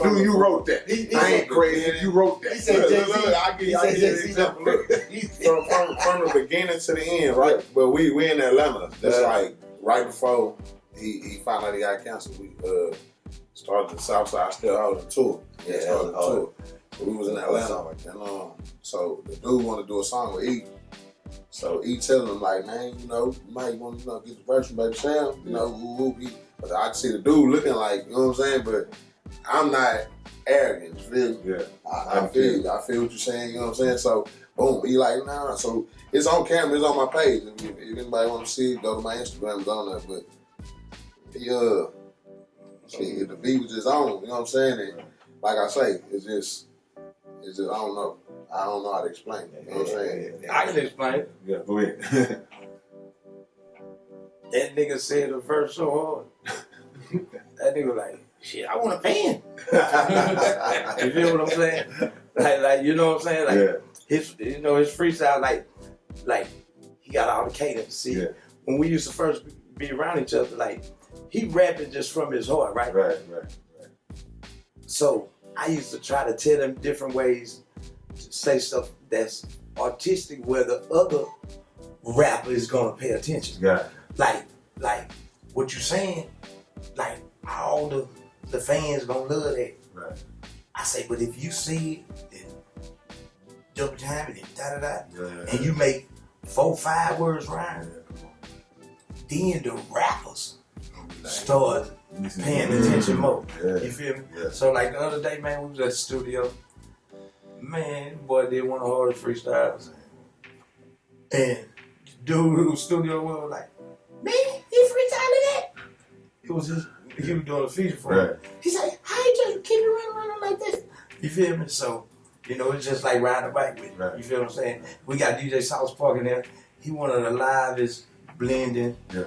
Dude, you wrote that. I ain't crazy. You wrote that. He said Jay-Z. I give you an example. Look, from the beginning to the end, right? But we in Atlanta. That's like right before he found out he got cancer. We started the Southside Still Holding tour. Yeah, Started the tour. So we was in Atlanta, and so the dude wanted to do a song with E. So E telling him like, man, you know, you might want to get the verse from Baby Sam, you know, but I can see the dude looking like, you know what I'm saying, but I'm not arrogant, you feel me? Yeah. I feel you. I feel what you're saying, you know what I'm saying? So, boom, he like, nah. So, it's on camera, it's on my page. If anybody want to see it, go to my Instagram, it's on there. But, see, the beat was just on, you know what I'm saying? And like I say, it's just, I don't know. I don't know how to explain it, you know what I'm saying? I can explain it. Yeah, go ahead. That nigga said the verse so hard. That nigga like, shit, I want a pen. You feel what I'm saying? Like you know what I'm saying? Like Yeah. his freestyle, like he got all the cadence. See, Yeah. when we used to first be around each other, like he rapping just from his heart, right? Right. So I used to try to tell him different ways to say stuff that's artistic, where the other rapper is gonna pay attention. Yeah. Like what you saying, like all the fans gonna love that. Right. I say, but if you see it, double time it, da da da, Yeah. and you make 4-5 words rhyme, then the rappers start paying attention more. Yeah. You feel me? Yeah. So like the other day, man, we was at the studio. Man, boy did one of the hardest freestyles. And the dude who was studio was like, man, he freestyling that? It was just, he was doing a feature for him. Right. He said, how you just keep it running like this? You feel me? So, you know, it's just like riding a bike with me. Right. You feel what I'm saying? We got DJ South Park in there. He one of the livest blending. Yeah.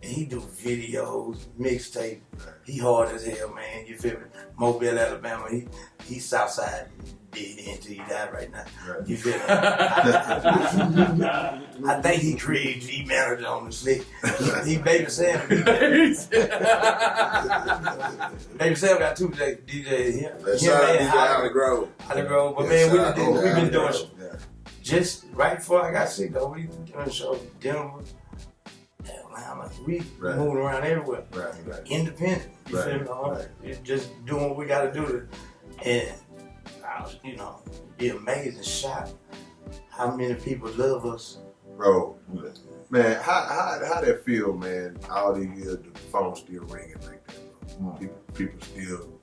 And he do videos, mixtape. He hard as hell, man. You feel me? Mobile, Alabama. He Southside. Dead until he died right now. Right. You feel me? I think he created G manager on the slick. He Baby Sam. Baby Sam got two DJs. Let's shout out Holly Grove. Holly Grove. But Yeah, man, we've been doing Yeah. just right before I got sick though. We doing shows in Denver, Atlanta. We moving around everywhere. Right. Independent. You feel me? Right. It's just doing what we gotta do and I was, you know, be amazed and shocked how many people love us. Bro, man, how that feel, man? All these years, the phone still ringing like that, bro. People still,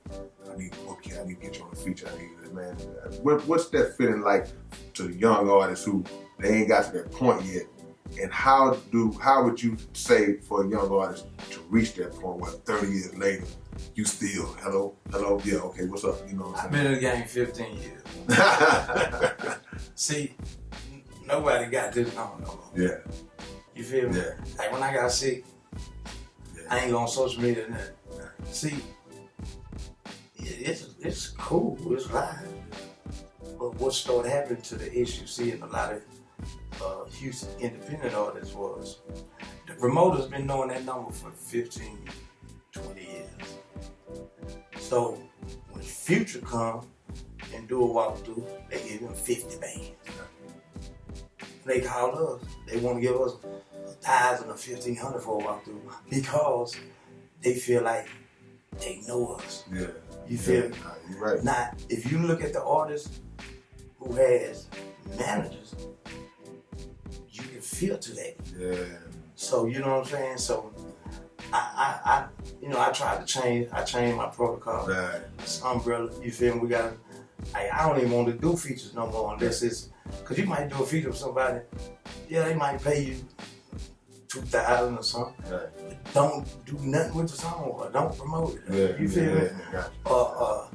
I need to book you, I need to get you on the feature, I need this, man. What's that feeling like to young artists who they ain't got to that point yet? And how would you say for a young artist to reach that point where 30 years later, you still, hello, yeah, okay, what's up? You know what I'm I've been in the game 15 years. saying? See, nobody got this on no more. Yeah. You feel me? Yeah. Like when I got sick, I ain't on social media or nothing. See, it's cool, it's live. But what started happening to the issue, seeing a lot of Houston independent artists was, the promoter's been knowing that number for 15, 20 years. So when Future come and do a walkthrough, they give him 50 bands. They call us, they want to give us 1,000 or 1,500 for a walkthrough because they feel like they know us. Yeah. You feel me? You're right. Now, if you look at the artist who has managers, you can filter that. Yeah. So you know what I'm saying? So I tried to change. I changed my protocol. Right. This umbrella, you feel me? I don't even want to do features no more unless it's, cause you might do a feature with somebody. Yeah, they might pay you $2,000 or something. Right. But don't do nothing with the song or don't promote it. Yeah. You feel me? Gotcha. Or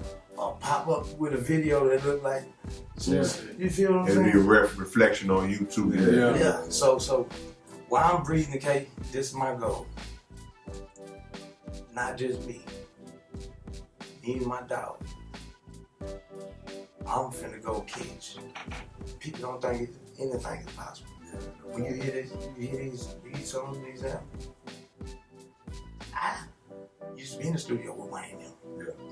pop up with a video that look like. You feel what I'm It'll saying? be a reflection on you too. Yeah. So while I'm breathing the cake, this is my goal. Not just me. Me and my dog. I'm finna go catch. People don't think anything is possible. When you hear this, you hear these songs, these albums. I used to be in the studio with Wayne them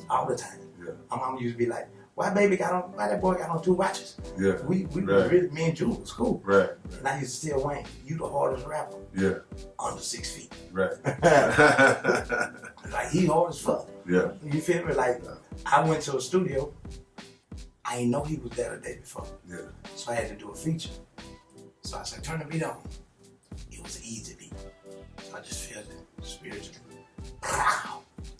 all the time. Yeah. My mom used to be like, why that boy got on 2 watches? Yeah. We was really, me and Jules was cool. Right. And I used to tell Wayne, you the hardest rapper Yeah. under 6 feet. Right. Like he hard as fuck. Yeah. You feel me? Like I went to a studio, I didn't know he was there the day before. Yeah. So I had to do a feature. So I said, turn the beat on. It was an easy beat. So I just felt it spiritually.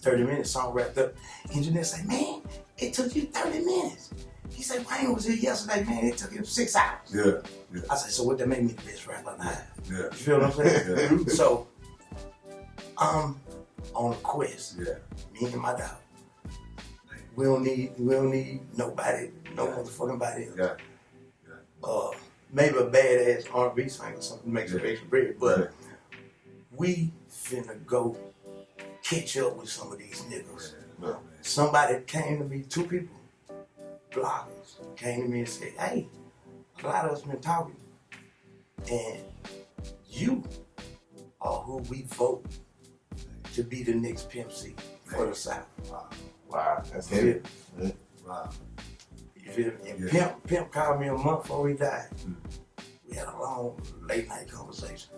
30 minutes, song wrapped up. Engineer said, man, it took you 30 minutes. He said, Wayne was here yesterday, man, it took him 6 hours. Yeah. I said, so what that make me the best rapper alive? Yeah. You feel what I'm saying? Yeah. So, I'm on a quest. Yeah. Me and my dog. We don't need nobody, no motherfucking body else. Yeah. Maybe a badass R&B singer or something makes some extra bread, but we finna go catch up with some of these niggas. Yeah. Somebody came to me, 2 people, bloggers, came to me and said, hey, a lot of us been talking, and you are who we vote to be the next Pimp C for the South. Wow, that's You heavy. feel me? Wow. You feel me? And Yeah. Pimp called me a month before he died. We had a long late night conversation.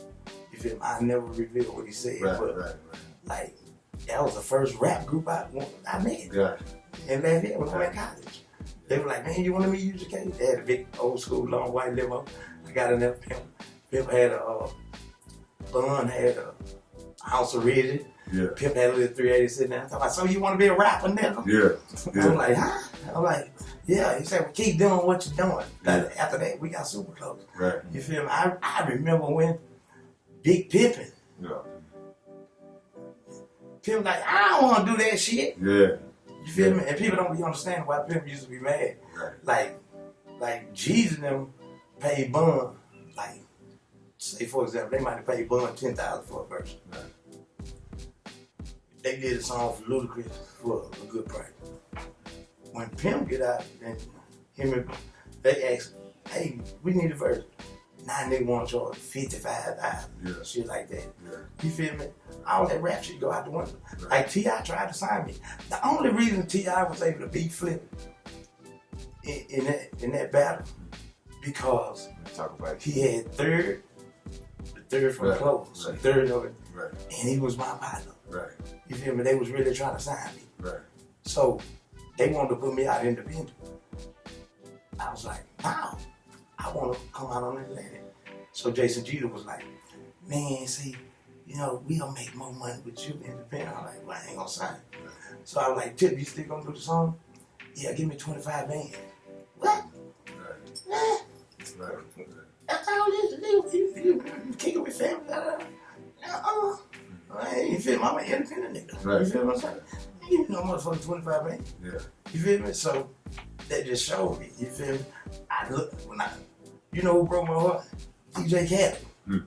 You feel me? I never revealed what he said, but like that was the first rap group I met. Yeah. And that's it when I went to college. They were like, man, you want to meet U.S.G? They had a big old school long white limo. I got in there. Pimp had a Bun had a ounce of rigid. Yeah. Pimp had a little 380 sitting there. I thought, so you want to be a rapper, nigga? Yeah. I'm like, huh? I'm like, yeah. He said, well, keep doing what you're doing. Yeah. After that, we got super close. Right. You feel me? I remember when Big Pimpin', Yeah. Pimp like, I don't want to do that shit. Yeah. You feel me? And people don't be understanding why Pimp used to be mad. Right. Like G's and them paid Bun, like, say for example, they might have paid Bun $10,000 for a verse. Right. They did a song for Ludacris for a good price. When Pimp get out and him and they ask, hey, we need a verse. Now they want to charge $55,000. Yeah. Shit like that. Yeah. You feel me? All that rap shit go out the window. Right. Like T.I. tried to sign me. The only reason T.I. was able to beat Flip in that battle because Talk about it. he had the third from Right. close, Right. third of it, Right. and he was my partner. Right. You feel me? They was really trying to sign me. Right. So they wanted to put me out independent. I was like, no, I want to come out on Atlantic. So Jason Jeter was like, man, see, you know, we'll make more money with you independent. I'm like, well, I ain't gonna sign. So I was like, Tip, you still gonna do the song? Yeah, give me 25 bands. What? Right. Nah, Right. that's all this to do. You kick it with family. You feel me? I'm an independent nigga. Right. You feel what I'm saying? I ain't give me no motherfucking 25 bands. Yeah. You feel me? So that just showed me. You feel me? You know who broke my heart? DJ Khaled. Hmm.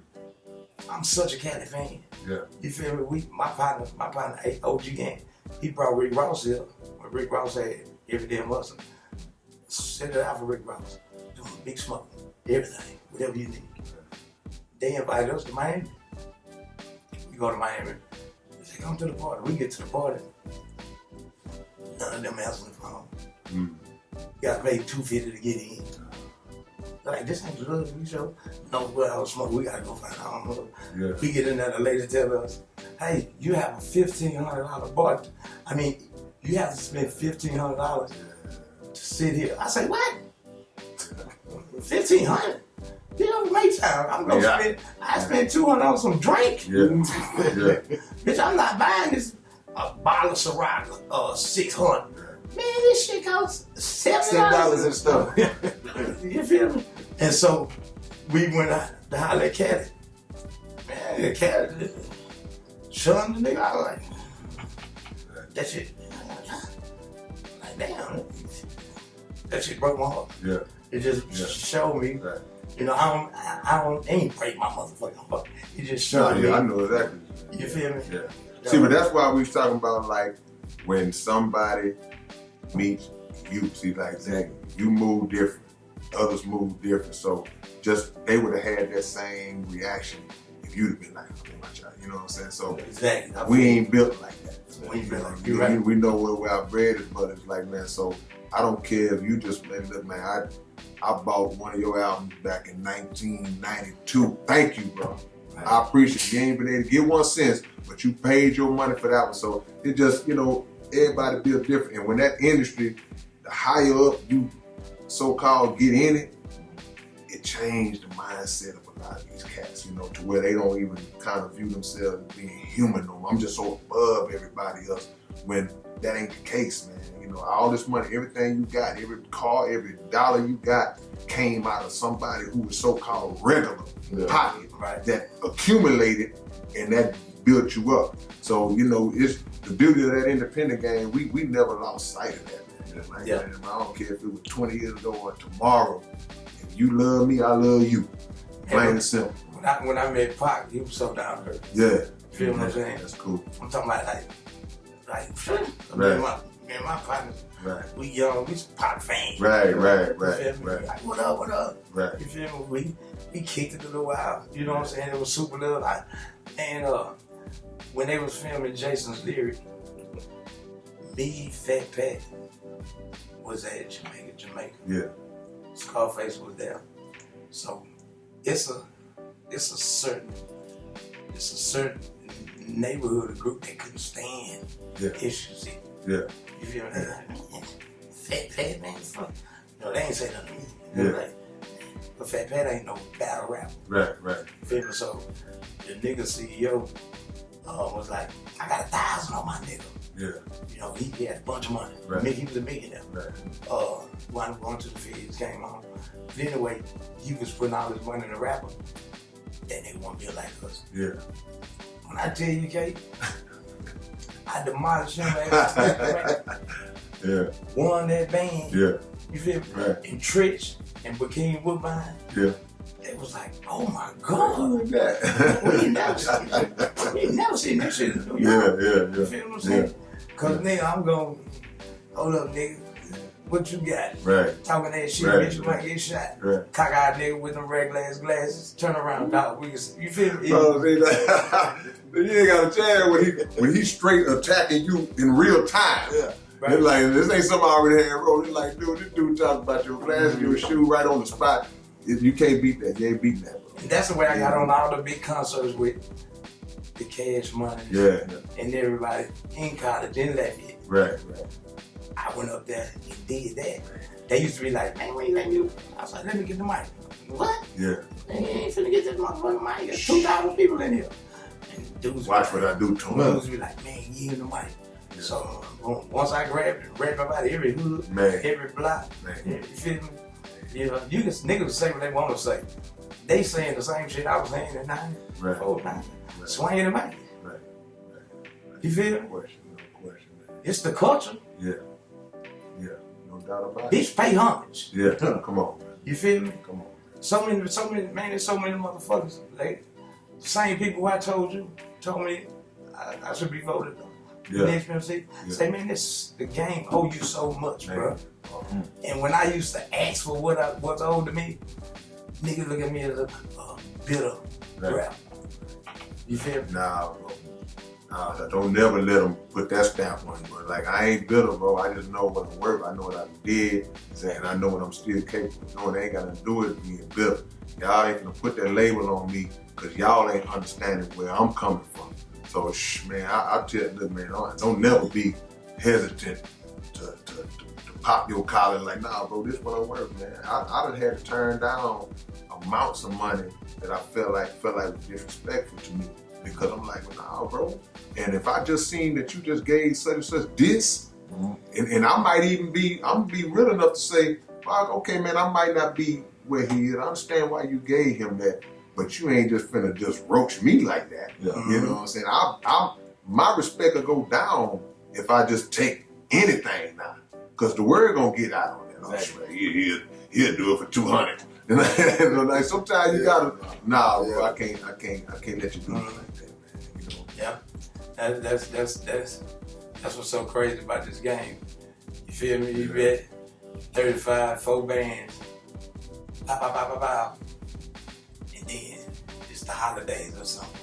I'm such a Khaled fan. Yeah. You feel me? My partner, OG gang, he brought Rick Ross here. When Rick Ross had Every Damn Hustle. Send it out for Rick Ross. Doing Big Smoke, everything, whatever you need. They invited us to Miami. We go to Miami. They say, come to the party. We get to the party. None of them answering the phone. Mm. You gotta pay $250 to get in. They're like, this ain't the luxury show. No, well, I was smoking. We gotta go find out. I don't know. Yeah. We get in there, the lady tell us, hey, you have a $1,500 bar. I mean, you have to spend $1,500 to sit here. I say, what? $1,500? You know, make time. I'm gonna spend $200 on some drink. Yeah. Yeah. Bitch, I'm not buying this a bottle of Ciroc, $600. Man, this shit costs $7 and stuff. You feel me? And so we went out to holler at Cali. Man, the Cali shunned the nigga. I was like, that shit. Like, damn. That shit broke my heart. Yeah. It just showed me. Right. You know, I ain't break my motherfucking heart. It just showed me. Yeah, I know exactly. You feel me? Yeah. See, but that's why we was talking about, like, when somebody meets you, see, like, exactly, you move different, others move different, so just, they would have had that same reaction if you'd have been like, okay, my child, you know what I'm saying? So, Exactly. we ain't built like that. We ain't built like that. You You're right. We know where our bread is, but it's like, man, so I don't care if you just, man, look, man, I bought one of your albums back in 1992. Thank you, bro. Right. I appreciate it. You ain't been able to get 1 cent, but you paid your money for that one. So it just, you know, everybody built different. And when that industry, the higher up you so-called get in it, it changed the mindset of a lot of these cats, you know, to where they don't even kind of view themselves as being human no more. I'm just so above everybody else when that ain't the case, man. You know, all this money, everything you got, every car, every dollar you got came out of somebody who was so-called regular pocket that accumulated and that built you up. So, you know, it's the beauty of that independent game. We never lost sight of that, man. Like, man, I don't care if it was 20 years ago or tomorrow. If you love me, I love you. Plain and simple. When I met Pac, he was so down to earth. Yeah. Feel what I'm saying? That's cool. I'm talking about like me and my partners. Right. We young, we Pac fans. Right. You feel me? Right. Like, what up? Right. You feel me? We kicked it a little while. You know what I'm saying? It was super love. And when they was filming Jason's lyric, me, Fat Pat was at Jamaica. Yeah. Scarface was there. So it's a certain neighborhood group that couldn't stand issues. Yeah. You feel me? Fat Pat, man, fuck. You know, they ain't say nothing to me. Yeah. Like, but Fat Pat ain't no battle rapper. Right. You feel me? So the nigga CEO was like, I got 1,000 on my nigga. Yeah. You know, he had a bunch of money. Right. He was a millionaire. Right. When going to the feds came on. But anyway, he was putting all his money in the rapper. That nigga want to be like us. Yeah. When I tell you, Kate, I demolished him. Man. Yeah. won that band. Yeah. You feel me? Right. And Trish and Bikini Woodbine. Yeah. It was like, oh my God. Who is that? We ain't never seen that shit in New Yeah, York. yeah, You yeah. feel what I'm saying? Cause nigga, I'm going, hold up nigga, what you got? Right. Talking that shit, Right. bitch, you might get shot. Right. Cock-eyed nigga with them regular ass glasses, turn around, dog. You feel me? Oh, see, you ain't got a chance when he straight attacking you in real time. Yeah. Right. It's like, this ain't something I already had rolled. It's like, dude, this dude talking about your glasses, your shoe right on the spot. You can't beat that. You ain't beating that, bro. And that's the way I got on all the big concerts with the Cash Money Yeah. and everybody in college in Lafayette. Right. I went up there and did that. They used to be like, man, we ain't letting you. I was like, let me get the mic. What? Yeah. Man, you ain't finna get this motherfucking mic. There's 2,000 people in here. And dudes Watch be what I do to him. Dudes be like, man, you in the mic. So once I grabbed about every hood, Man. every block, Man. you feel me? You know, you can niggas say what they want to say. They saying the same shit I was saying in 90, Right. 4, 9. Swinging the mic. Right. You feel No me? question, man. It's the culture. Yeah. Yeah. No doubt about it. Bitch, pay homage. Yeah. Come on, man. You feel me? Come on. So many, man, there's so many motherfuckers. Like, the same people I told me I should be voted on. Yeah. Next MC, say, man, this the game owe you so much, Man. bro. And when I used to ask for what's owed to me, niggas look at me as a bitter Right. rap. You feel me? Nah, bro. Nah, don't never let them put that stamp on you, bro. Like, I ain't bitter, bro. I just know what I work. I know what I did, and I know what I'm still capable of doing. They ain't got to do it being bitter. Y'all ain't gonna put that label on me because y'all ain't understanding where I'm coming from. So, man, I tell you, look, man, don't never be hesitant to pop your collar like, nah, bro, this what I work, man. I done had to turn down amounts of money that I felt like was disrespectful to me because I'm like, well, nah, bro. And if I just seen that you just gave such and such this, and I might even I'm gonna be real enough to say, fuck, okay, man, I might not be where he is. I understand why you gave him that, but you ain't just finna just roach me like that. Yeah. You know what I'm saying? My respect will go down if I just take anything now, because the word gonna get out on that. Exactly. He'll do it for 200. And like sometimes you gotta, nah, bro, I can't let you do it like that, man. You know? Yeah. That's what's so crazy about this game. You feel me? You bet 35, 4 bands. Pow, pow, pow, pow, pow. And then it's the holidays or something.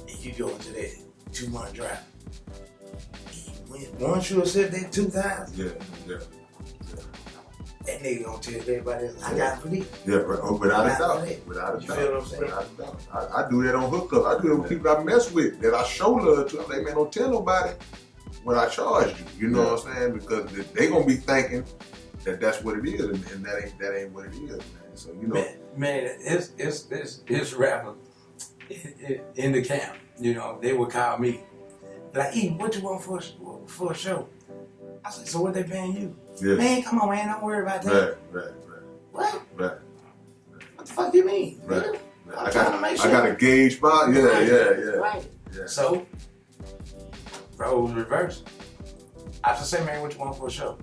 And you go into that 2-month drive. Once you accept that 2,000, Yeah. that nigga gonna tell everybody else, I got it for this. Yeah, bro. Without a doubt. You Without a feel what I'm doubt. saying? Without a doubt. I do that on hookup. I do that with people I mess with that I show love to. I'm like, man, don't tell nobody what I charged you. You know what I'm saying? Because they gonna be thinking that that's what it is, and that ain't what it is, man. So you know, Man, it's rapper in the camp. You know, they would call me like, E, what you want for a show? I said, so what they paying you? yeah, Man, come on, man, don't worry about that. right. What? What What the fuck you mean? Right. nigga? I'm I trying to make sure. got a gauge spot. Yeah. Right. Yeah. So, roles reversed. I just say, man, what you want for a show?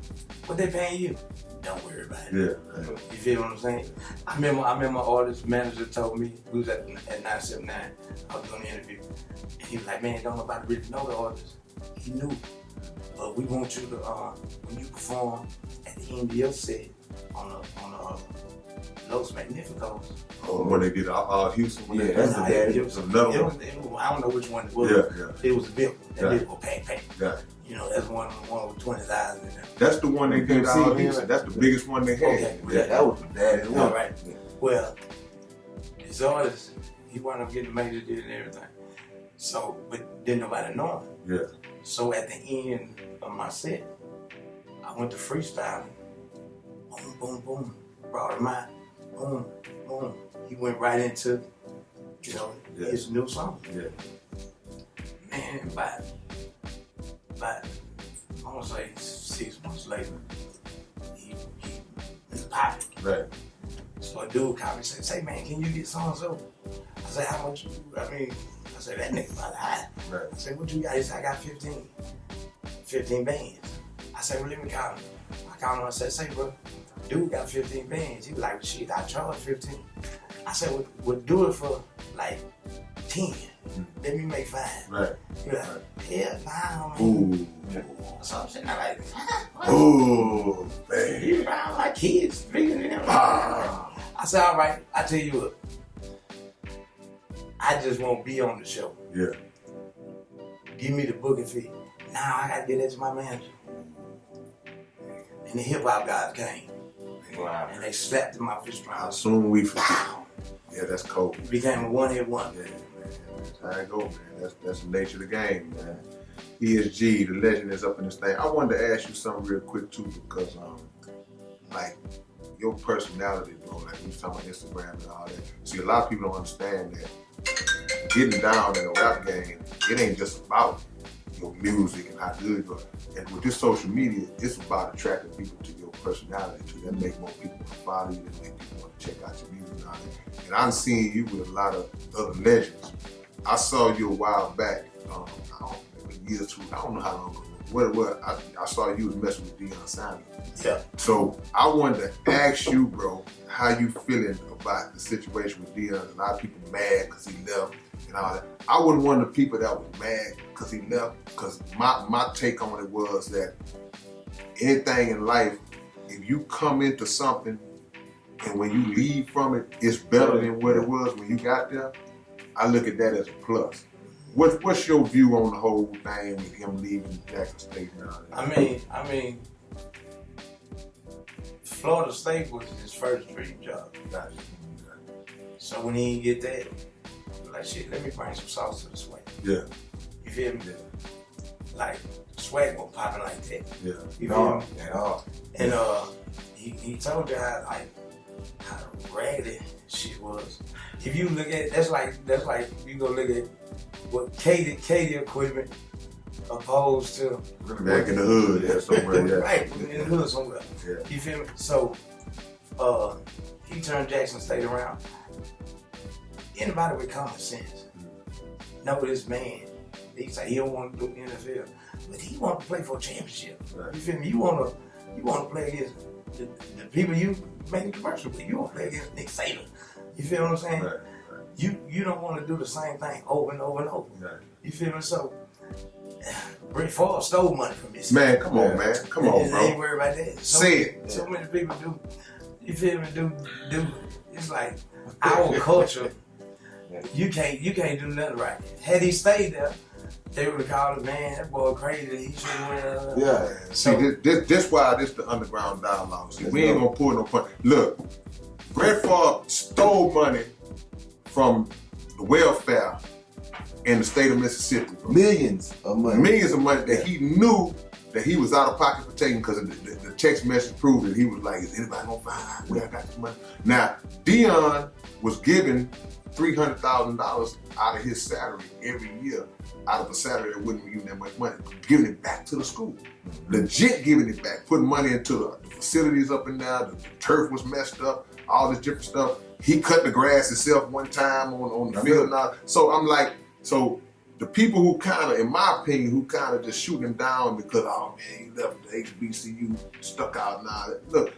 What they paying you? Don't worry about it. Yeah. You feel what I'm saying? I remember artist manager told me, we was at 979, I was doing the interview, and he was like, man, don't nobody really know the artist. He knew. But we want you to, when you perform at the end of your set on Los Magnificos. Oh, when they did Houston, when they that's the daddy. It was another it one. was, I don't know which one it was. Yeah. It was a big one. That Yeah. big one, pack. Yeah. You know, that's one with 20,000 in there. That's the one they did See, Houston. That's the biggest one they had. Okay. Yeah, that was the daddy All one. right. Well, his artist, he wound up getting a major deal and everything. So, but didn't nobody know him. Yeah. So at the end of my set, I went to freestyle. Boom, boom, boom. Brought him out. Boom, boom. He went right into, his new song. Yeah. Man, by I want to say 6 months later, he popped. Right. So a dude called me and said, say, man, can you get so-and-so? I said, how much I said, that nigga about high. Right. I said, what you got? He said, I got 15 bands. I I said, well, let me call him. I called him, I said, say, bro, dude got 15 bands. He was like, shit, I charge 15. I said, well, do it for like 10. Let me make 5. Right. He was like, yeah, fine, Ooh. So I'm sitting there like, Ooh, man. you around like kids, bigger than them. Ah. I said, all right, I tell you what. I just won't be on the show. Yeah. Give me the booking fee. Now I gotta get that to my manager. And the hip hop guys came. Wow. And they slapped in my fist How round. soon we forget. Wow. Yeah, that's cold. It became a one-hit wonder. Yeah, man. That's how it go, man. That's the nature of the game, man. E.S.G, the legend, is up in this thing. I wanted to ask you something real quick too, because like your personality, bro, like we was talking about Instagram and all that. See, a lot of people don't understand that getting down in the rap game, it ain't just about your music and how good you are. And with this social media, it's about attracting people to your personality, to that make more people want to follow you, that make people want to check out your music and all that. And I've seen you with a lot of other legends. I saw you a while back, I don't know, maybe a year or two, I don't know how long ago. What I saw you was messing with Deion Sanders. Yeah. So I wanted to ask you, bro, how you feeling about the situation with Deion? A lot of people mad because he left and all that. I wasn't one of the people that was mad because he left, because my take on it was that anything in life, if you come into something and when you leave from it, it's better than what it was when you got there, I look at that as a plus. What's your view on the whole thing with him leaving Jackson State and all that? I mean, Florida State was his first dream job. Gotcha. So when he didn't get that, like shit, let me bring some sauce to the swag. Yeah. You feel me? Like swag was popping like that. Yeah. You feel me? At all. And he told you how raggedy shit was. If you look at that's like you go look at what Katie equipment opposed to Back in the hood, yeah, somewhere, yeah. right in the hood somewhere. Yeah. You feel me? So he turned Jackson State around. Anybody with common sense know this man. He say he don't want to do the NFL, but he want to play for a championship. Right. You feel me? You want to play against the people you making commercial with. You want to play against Nick Saban. You feel what I'm saying? Right. You don't want to do the same thing over and over and over. Right. You feel me? So Brett Favre stole money from me. Man, come on, man. Come on, I ain't bro. worried about that. Say it. So many people do. You feel me? Do it's like our culture. You can't do nothing right. Had he stayed there, they would have called him, man, that boy crazy. He should have went. Yeah. See, this why this the underground dialogue. See, we ain't gonna pull no point. Look, Brett Favre stole money from the welfare in the state of Mississippi. Millions of money. Millions of money that he knew that he was out of pocket for taking, because the text message proved that he was like, is anybody gonna find out where I got this money? Now, Deion was given $300,000 out of his salary every year, out of a salary that wouldn't give him that much money, giving it back to the school. Legit giving it back, putting money into the facilities up and down, the turf was messed up, all this different stuff. He cut the grass himself one time on the field now. So I'm like, so the people who kind of, in my opinion, who kind of just shoot him down because, oh man, he left the HBCU, stuck out and all that. Look,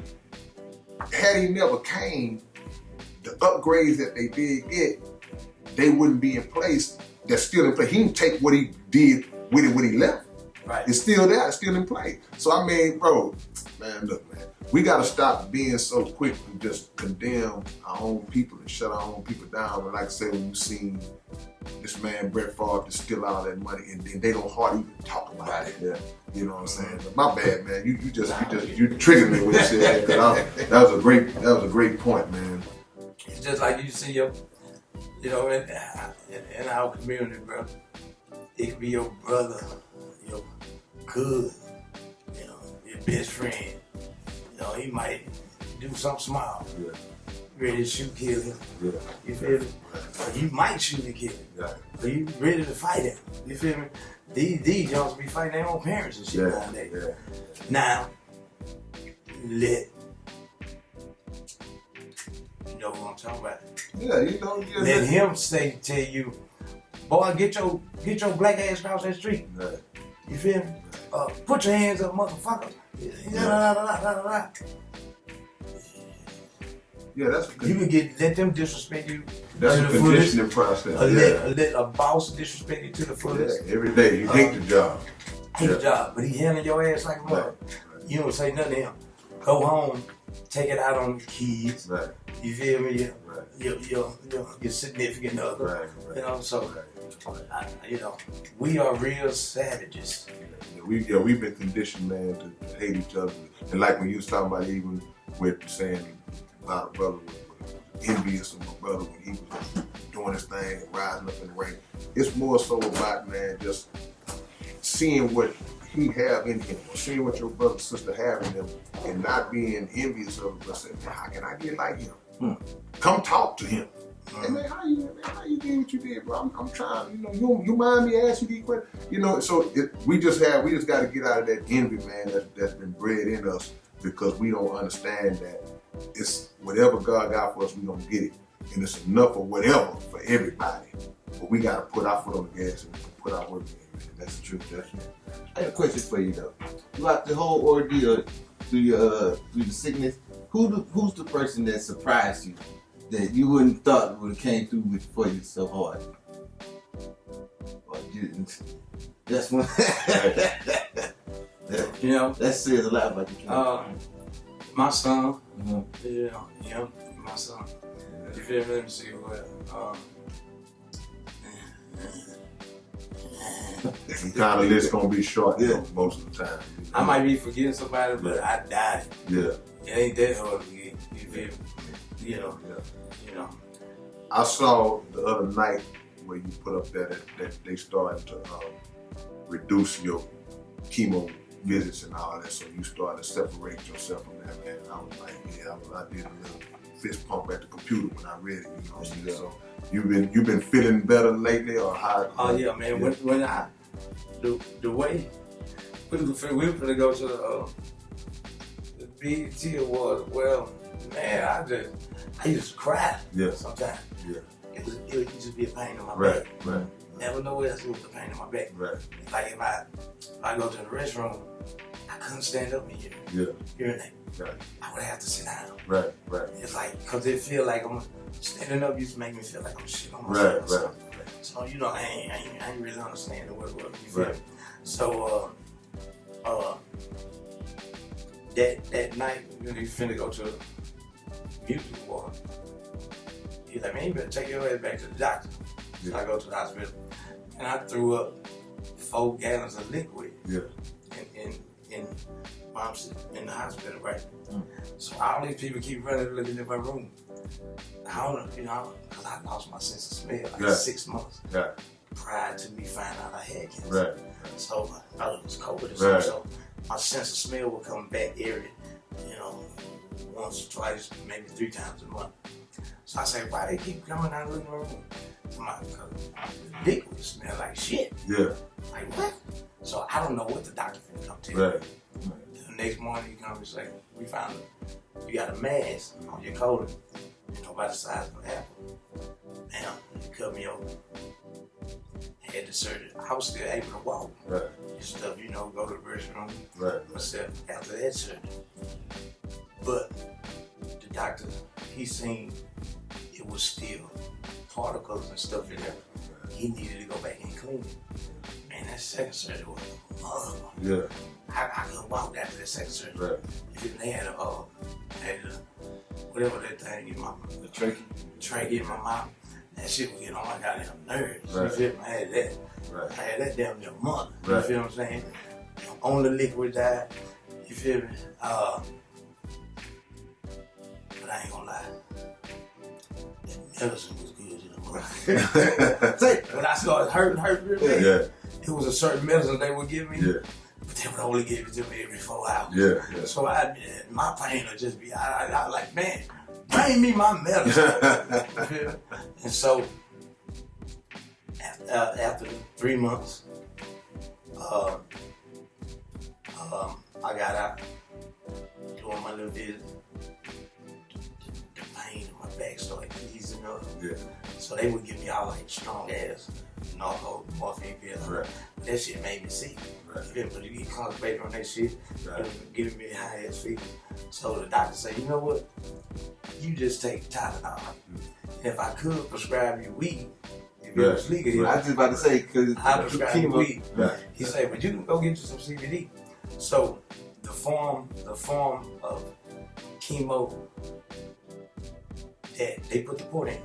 had he never came, the upgrades that they did get, they wouldn't be in place. They're still in place. He didn't take what he did with it when he left. Right. It's still there. It's still in play. So I mean, bro, man, look, man, we got to stop being so quick to just condemn our own people and shut our own people down. And like I said, when you seen this man Brett Favre just steal all that money, and then they don't hardly even talk about it. Yeah. You know what I'm saying? But my bad, man. You triggered me when you said that. That was a great point, man. It's just like you see in our community, bro. It could be your brother, your cousin, your best friend. He might do something small. Yeah. Ready to shoot, kill him. Yeah. You feel me? Or you might shoot and kill him. Yeah. Or you ready to fight him. You feel me? These youngsters be fighting their own parents and shit nowadays. Yeah. Now, you know what I'm talking about. Yeah, Let him tell you, boy, get your black ass across that street. Right. You feel me? Put your hands up, motherfucker. Yeah, that's a You can let them disrespect you. That's to a the fullest. conditioning process. Let a boss disrespect you to the fullest. Yeah, every day. You hate the job. Hate the job, but he handling your ass like a mother. You don't say nothing to him. Go home, take it out on the kids. Right. You feel me? Right. Your significant other. Right. You know, so we are real savages. Yeah, we've been conditioned, man, to hate each other. And like when you was talking about even with saying about a brother was envious of my brother when he was doing his thing, rising up in the rank. It's more so about, man, just seeing what he have in him, or seeing what your brother and sister have in them, and not being envious of it, but saying, man, how can I get like him? Come talk to him. Hey man, how you did what you did, bro? I'm trying, you mind me asking these questions? So we just got to get out of that envy, man, that's been bred in us, because we don't understand that it's whatever God got for us, we gonna get it. And it's enough of whatever for everybody. But we gotta put our foot on the gas and put our work in, man. That's the truth, that's it. I got a question for you though. Throughout the whole ordeal, through the sickness, who's the person that surprised you that you wouldn't thought would have came through for you so hard? Or didn't? That's one. That says a lot about you. My son. Mm-hmm. Yeah, my son. You feel me? Let me see what. The kind of list gonna be short most of the time. I might be forgetting somebody, but I died. Yeah. It ain't that hard to forget. You feel me? I saw the other night where you put up that they started to reduce your chemo visits and all that, so you started to separate yourself from that, man. I was like, I did a little fist pump at the computer when I read it, you know what I'm saying? So you've been feeling better lately, or how? Oh yeah, man. Yeah. When I the way we were gonna go to the BET Awards, well, man, I used to cry. Yeah. Sometimes. Yeah. It would just be a pain in my Right. back. Right. Never know else it was a pain in my back. Right. Like if I go to the restroom, I couldn't stand up and urinate. Right. I would have to sit down. Right. Right. It's like, cause it feel like I'm standing up used to make me feel like I'm shit on myself. Right. So I ain't really understanding what it was. You feel Right. me? So that night when we finna go to the music award, he's like, man, you better take your ass back to the doctor. So I go to the hospital, and I threw up 4 gallons of liquid. Yeah. In mom's in the hospital, right? So all these people keep running looking in my room. I don't know, because I lost my sense of smell like 6 months prior to me finding out I had cancer. Right. So I thought it was COVID or something. So my sense of smell would come back every, once or twice, maybe 3 times a month. So I say, why they keep coming out of the living room? Because the liquid smell like shit. Yeah. Like what? So I don't know what the doctor finna come tell Right. me. The next morning he comes and say, we found you got a mass on your colon, by the size of an apple. Damn, he cut me open. Had the surgery. I was still able to walk. Right. And stuff, go to the restroom. Right. Myself after that surgery. But the doctor, he seen it was still particles and stuff in there. He needed to go back and clean it. Man, that second surgery was Yeah. I couldn't walk after that second surgery. Right. If they had whatever that thing in my trachea in my mouth, that shit was getting on my goddamn nerves. Right. You feel me? I had that. Right. I had that damn near a month. Right. You feel what I'm saying? On the liquid diet. You feel me? But I ain't gonna lie. That medicine was good in the morning. When I started hurting real bad, it was a certain medicine they would give me. Yeah. But they would only give it to me every 4 hours. Yeah. So my pain would just be, I was like, man, bring me my medicine. You feel me? And so, after 3 months, I got out, doing my little visit. The pain in my back started easing up. Yeah. So they would give me all like strong ass morphine pills. Right. That shit made me sick. But he concentrated on that shit, Right. giving me high ass fever. So the doctor said, you know what? You just take Tylenol. And if I could prescribe you weed, if it was legal here, I was just about to say, because I prescribe you weed. Right. He said, but you can go get you some CBD. So the form of chemo that they put the port in,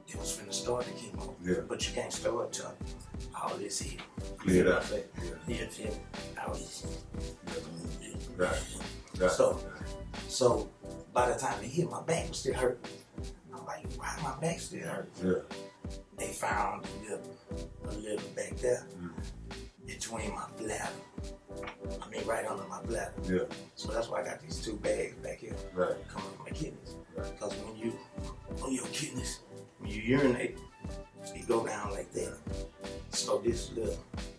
it was finna start the chemo. Yeah. But you can't start till all this here. Cleared up. Yeah, all this Right. Right. So by the time they hit, my back was still hurt. I'm like, why my back still hurt? Yeah. They found a little back there between my bladder. I mean, right under my bladder. Yeah. So that's why I got these two bags back here Right. coming from my kidneys. Right. Because when your kidneys, when you urinate, you go down like that. So this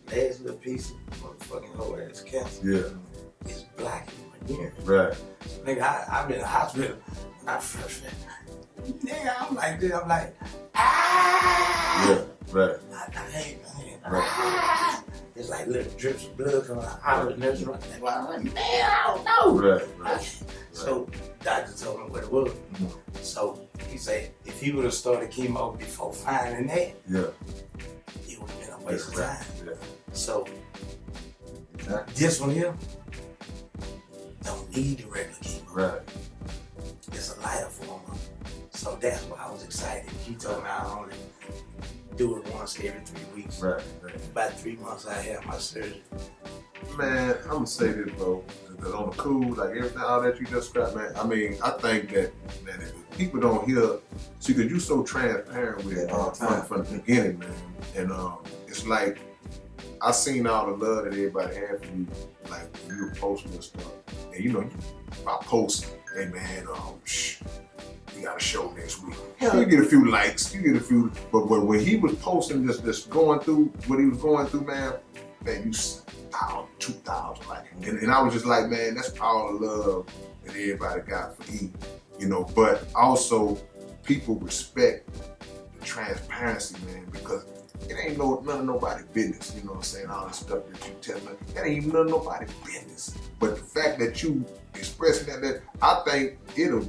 last little piece of motherfucking whole ass cancer Yeah. is blocking my urine. Right. Nigga, I've been in the hospital when I first met. Nigga, I'm like this. I'm like, ah! Yeah. Right. I ain't. Right. Ah! It's like little drips of blood coming out of the nose. I'm like, man, I don't know. Right. Right. So doctor told me what it was. So he said, if he would have started chemo before finding that, Yeah. it would have been a waste of time. Yeah. So Exactly. this one here don't need the regular chemo. Right. It's a lighter form of it. So that's why I was excited. He told me I only do it once every 3 weeks. Right. Right. About 3 months I had my surgery. Man, I'm gonna say this, bro. Because on the cool, like everything, all that you just described, man. I mean, I think that, man, if people don't hear, see, because you're so transparent with it from the beginning, man. And it's like, I seen all the love that everybody had for you, like when you were posting and stuff. And you know, I post, hey man, we got a show next week. You get a few likes, you get a few, but when he was posting just going through what he was going through, man, you 1,000, 2,000 like, and I was just like, man, that's all the love that everybody got for E, you know. But also, people respect the transparency, man, because it ain't none of nobody's business, you know what I'm saying? All the stuff that you tell me, that ain't even none of nobody's business. But the fact that you expressing that I think it'll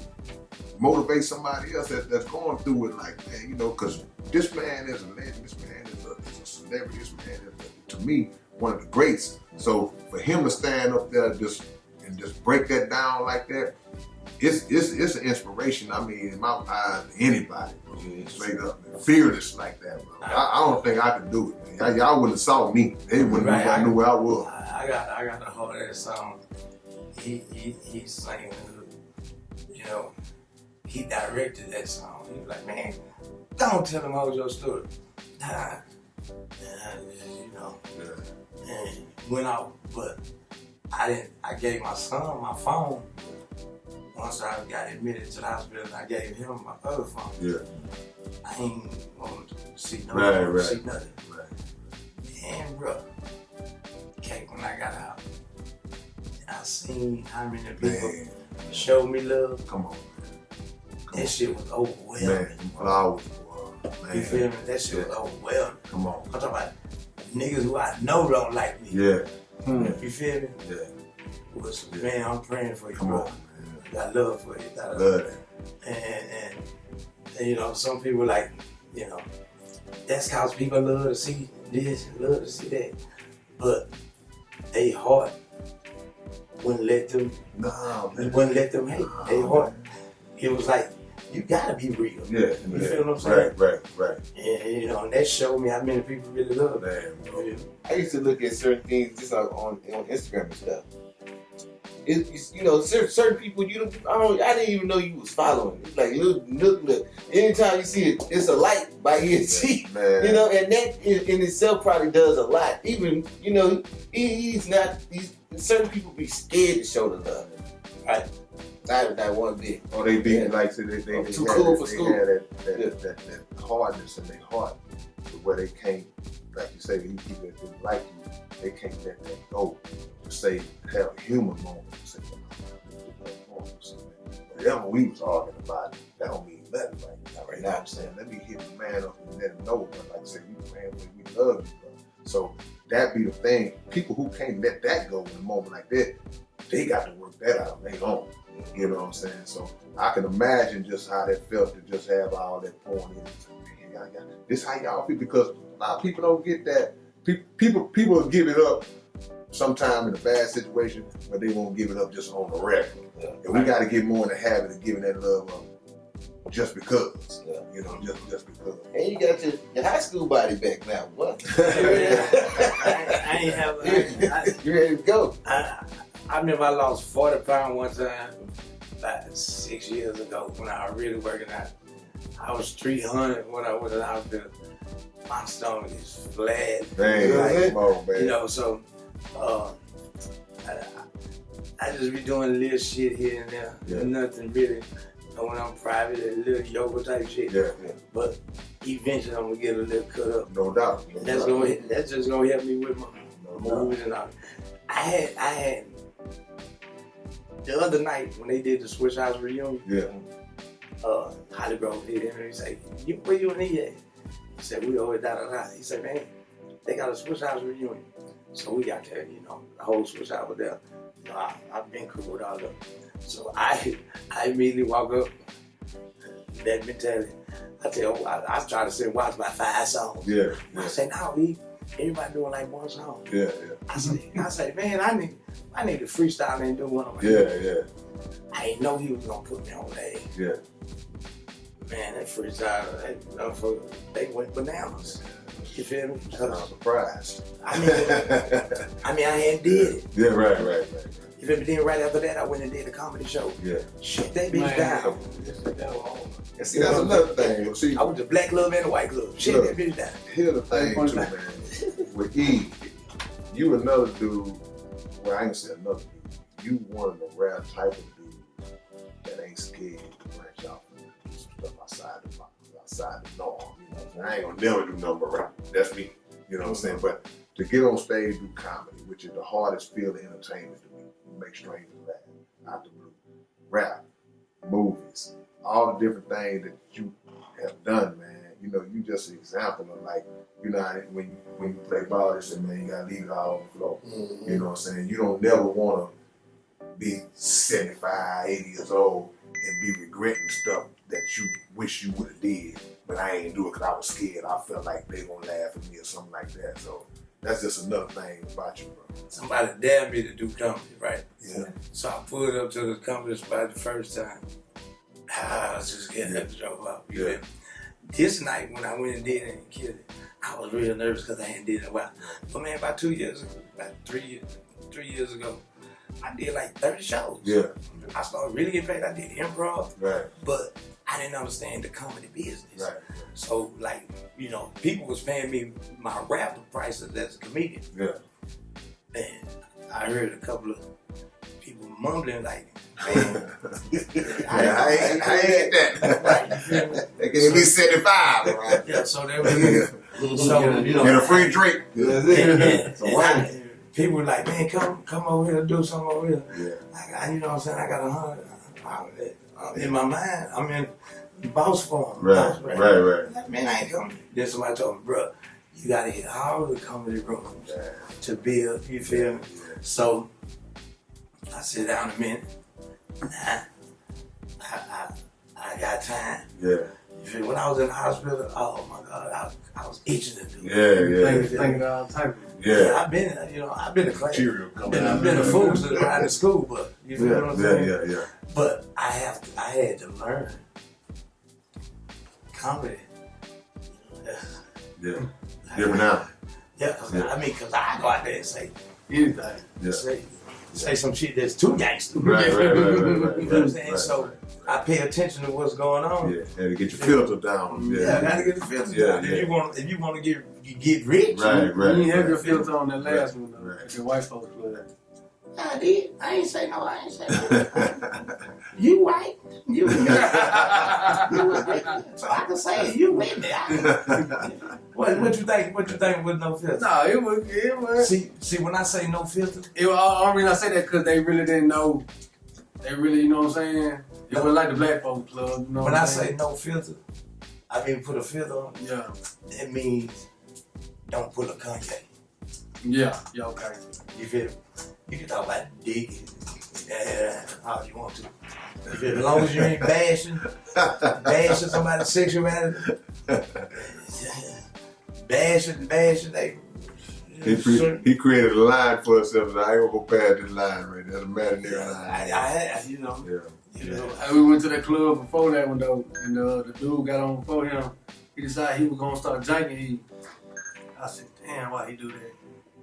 motivate somebody else that's going through it, like, man, you know, because this man is a legend, this man is a celebrity, this man is, to me, one of the greats. So for him to stand up there just break that down like that, it's an inspiration. I mean, in my eyes, anybody, straight up, fearless like that, bro. I don't think I could do it, man. Y'all wouldn't have saw me. They wouldn't have knew where I was. I got the whole that song. He sang, you know, he directed that song. He was like, man, don't tell him how your story. You know, and went out, but I gave my son my phone. Once I got admitted to the hospital, I gave him my other phone. Yeah. I ain't want to see no Right. see nothing. Right. And bro, okay, when I got out, I seen how many people showed me love. Come on, That shit was overwhelming. man. Flowers, man. You feel me? That shit was overwhelming. Come on. I'm talking about niggas who I know don't like me. Yeah. You feel me? Yeah. Man, I'm praying for you, Come bro. on, man. Got love for you. Love that. And you know, some people like, you know, that's cause people love to see this, love to see that. But they heart wouldn't let them wouldn't let them hate. They heart. It was like, you gotta be real. Yeah. You feel what I'm saying? Right. And you know, and that showed me how many people really love that. Man, bro. I used to look at certain things just on Instagram and stuff. You know, certain people I didn't even know you was following. It's like look. Anytime you see it, it's a like by E.S.G. Man. You know, and that in itself probably does a lot. Even, you know, he's certain people be scared to show the love. Right? Not one bit. Oh, they be like, so they too had cool that, for they school. had that hardness in their heart, to where they can't, like you say, these people that didn't like you, they can't let that go. To say, have a human moment. To say, whatever we was arguing about, that don't mean nothing right now. I'm saying, let me hit the man up and let him know. But like I said, we praying for you, we love you, bro. So that be the thing. People who can't let that go in a moment like that, they got to work that out on their own. You know what I'm saying? So I can imagine just how that felt to just have all that pouring in. This how y'all feel, because a lot of people don't get that. People will give it up sometime in a bad situation, but they won't give it up just on the regular. Yeah. And we got to get more in the habit of giving that love up just because. Yeah. You know, just because. And you got your high school body back now. What? I ain't have. You ready to go? I remember I lost 40 pounds one time, about 6 years ago when I was really working out. I was 300 when I was in the hospital. My stomach is flat. Man, come on, man. You know, so I just be doing little shit here and there. Yeah. Nothing really. And when I'm private, a little yoga type shit. Yeah. But eventually I'm gonna get a little cut up. No doubt. That's just gonna help me with my moves and all. I had the other night when they did the Switch House reunion. Yeah. Holly Grove did it, and he said, "Where you and he at?" He said, "We over da. He said, "Man, they got a Switch House reunion." So we got there, the whole Switch House was there. I've been cool with all of them. So I immediately walk up, that mentality. I tell you, I was trying to sit and watch about 5 songs. Yeah. I say, "No, everybody doing like one song." Yeah. I say, "Man, I need to freestyle and do one of my." Yeah. I didn't know he was gonna put me on that. Yeah. Man, that freestyle, they went bananas. You feel me? I'm surprised. I hadn't did it. Yeah, right. You feel me? Then right after that, I went and did a comedy show. Yeah. Shut that bitch down. And see, that's another thing. See, I went to black club and the white club. Shut that bitch down. here's the thing too, man. With E, you another dude, well, I ain't say another dude. You one of the rare type of dudes that ain't scared to branch out and do some stuff outside the norm. You know, I ain't gonna never do nothing but rap. That's me. You know what I'm saying? But to get on stage and do comedy, which is the hardest field of entertainment to me, make strangers laugh, out the blue, rap, movies, all the different things that you have done, man. You know, you just an example of like, when you play ball, they say, man, you gotta leave it all on the floor. Mm-hmm. You know what I'm saying? You don't never wanna be 75, 80 years old and be regretting stuff that you wish you would have did, but I ain't do it because I was scared. I felt like they gonna laugh at me or something like that. So that's just another thing about you, bro. Somebody dared me to do comedy, right? Yeah. So I pulled up to the comedy spot the first time. I was just getting up to drove up. You feel me? This night when I went and did it and killed it, I was real nervous because I hadn't did it in a while. But man, about 2 years ago, about 3 years ago, I did like 30 shows. Yeah. I started really getting paid. I did improv, Right. but I didn't understand the comedy business. Right. So like, people was paying me my rap prices as a comedian. Yeah. And I heard a couple of people mumbling like, man, I ain't that. Right, you feel me? They gave me 75, right? Yeah, so they were, so, And a free drink. and people were like, man, come over here and do something over here. Yeah. You know what I'm saying? I got 100. In my mind, I'm in boss form. Right. Like, man, I ain't coming. Then somebody told me, bro, you gotta hit all the comedy rooms to build, you feel me? So I sit down a minute. Nah, I got time. Yeah. You feel me? When I was in the hospital, oh my God, I was itching to do Yeah. Thinking all type of Yeah, I've been a class. Material coming I've been a fool since around the school, but you feel what I'm saying? Yeah. But I had to learn comedy. Yeah. Different now. Yeah, cause I go out there and say anything. Yeah. say some shit that's too gangster. Right. You know what I'm saying? So I pay attention to what's going on. Yeah, and to get your filter down. Yeah, I gotta get the filter down. Yeah. If you want to get rich, Right. You have your filter on that last one, though. Right. Your white folks play. I did. I ain't say no. You white. You with me. You with me. So I can say it. You with me. What you think? What you think with no filter? No, it was. See, when I say no filter, I mean, I say that because they really didn't know. They really, you know what I'm saying? It was like the black folks club. You know when what I I'm say saying? no filter, I mean put a filter on. Yeah. That means don't pull a Kanye. Yeah, okay. You feel me? You can talk about dick and all you want to. You feel me? As long as you ain't bashing somebody's sexuality, bashing, they. He created a line for himself, and I ain't gonna go past this line right there. That's a imaginary line. I you know. Yeah. You know. We went to that club before that one though, and the dude got on before him. He decided he was gonna start janking. I said, damn, why he do that?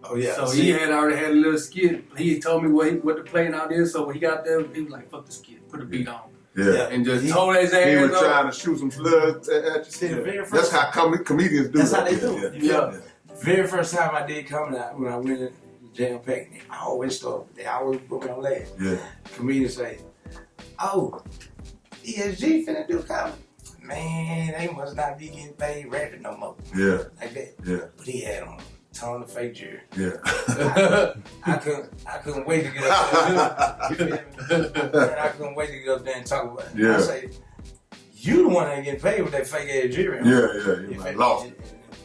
Oh yeah. So he had already had a little skit. He told me what the play out is. So when he got there, he was like, fuck the skit, put the beat on. Yeah. And just told his ass He was up. trying to shoot some slugs at you. That's how comedians do That's it. how they do it. Yeah. Very first time I did comedy, when I went in jam pack, I always start. They always put me on laugh. Yeah. Comedians say, "Oh, E.S.G. finna do comedy." Man, they must not be getting paid rapping no more. Yeah. Like that. Yeah. But he had on a ton of fake jewelry. Yeah. I couldn't wait to get up there. You feel me? Man, I couldn't wait to get up there and talk about it. Yeah. I say, you the one that ain't getting paid with that fake ass jewelry. Yeah. You Like, lost it.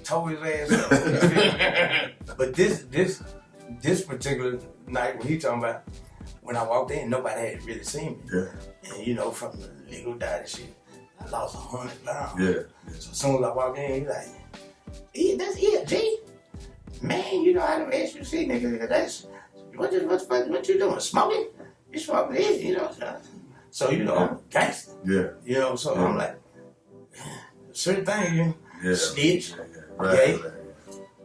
Tore his ass up. You feel me? But this particular night, when he talking about, when I walked in, nobody had really seen me. Yeah. And you know, from the legal diet shit, I lost 100 pounds. Yeah. So as soon as I walked in, he like, that's E.S.G. Man, you know, I don't ask you to see, nigga. That's what you doing? Smoking? You smoking this, you know? So you know, I'm a gangster. Yeah. You know, so I'm like, certain thing, you snitch, Right. gay.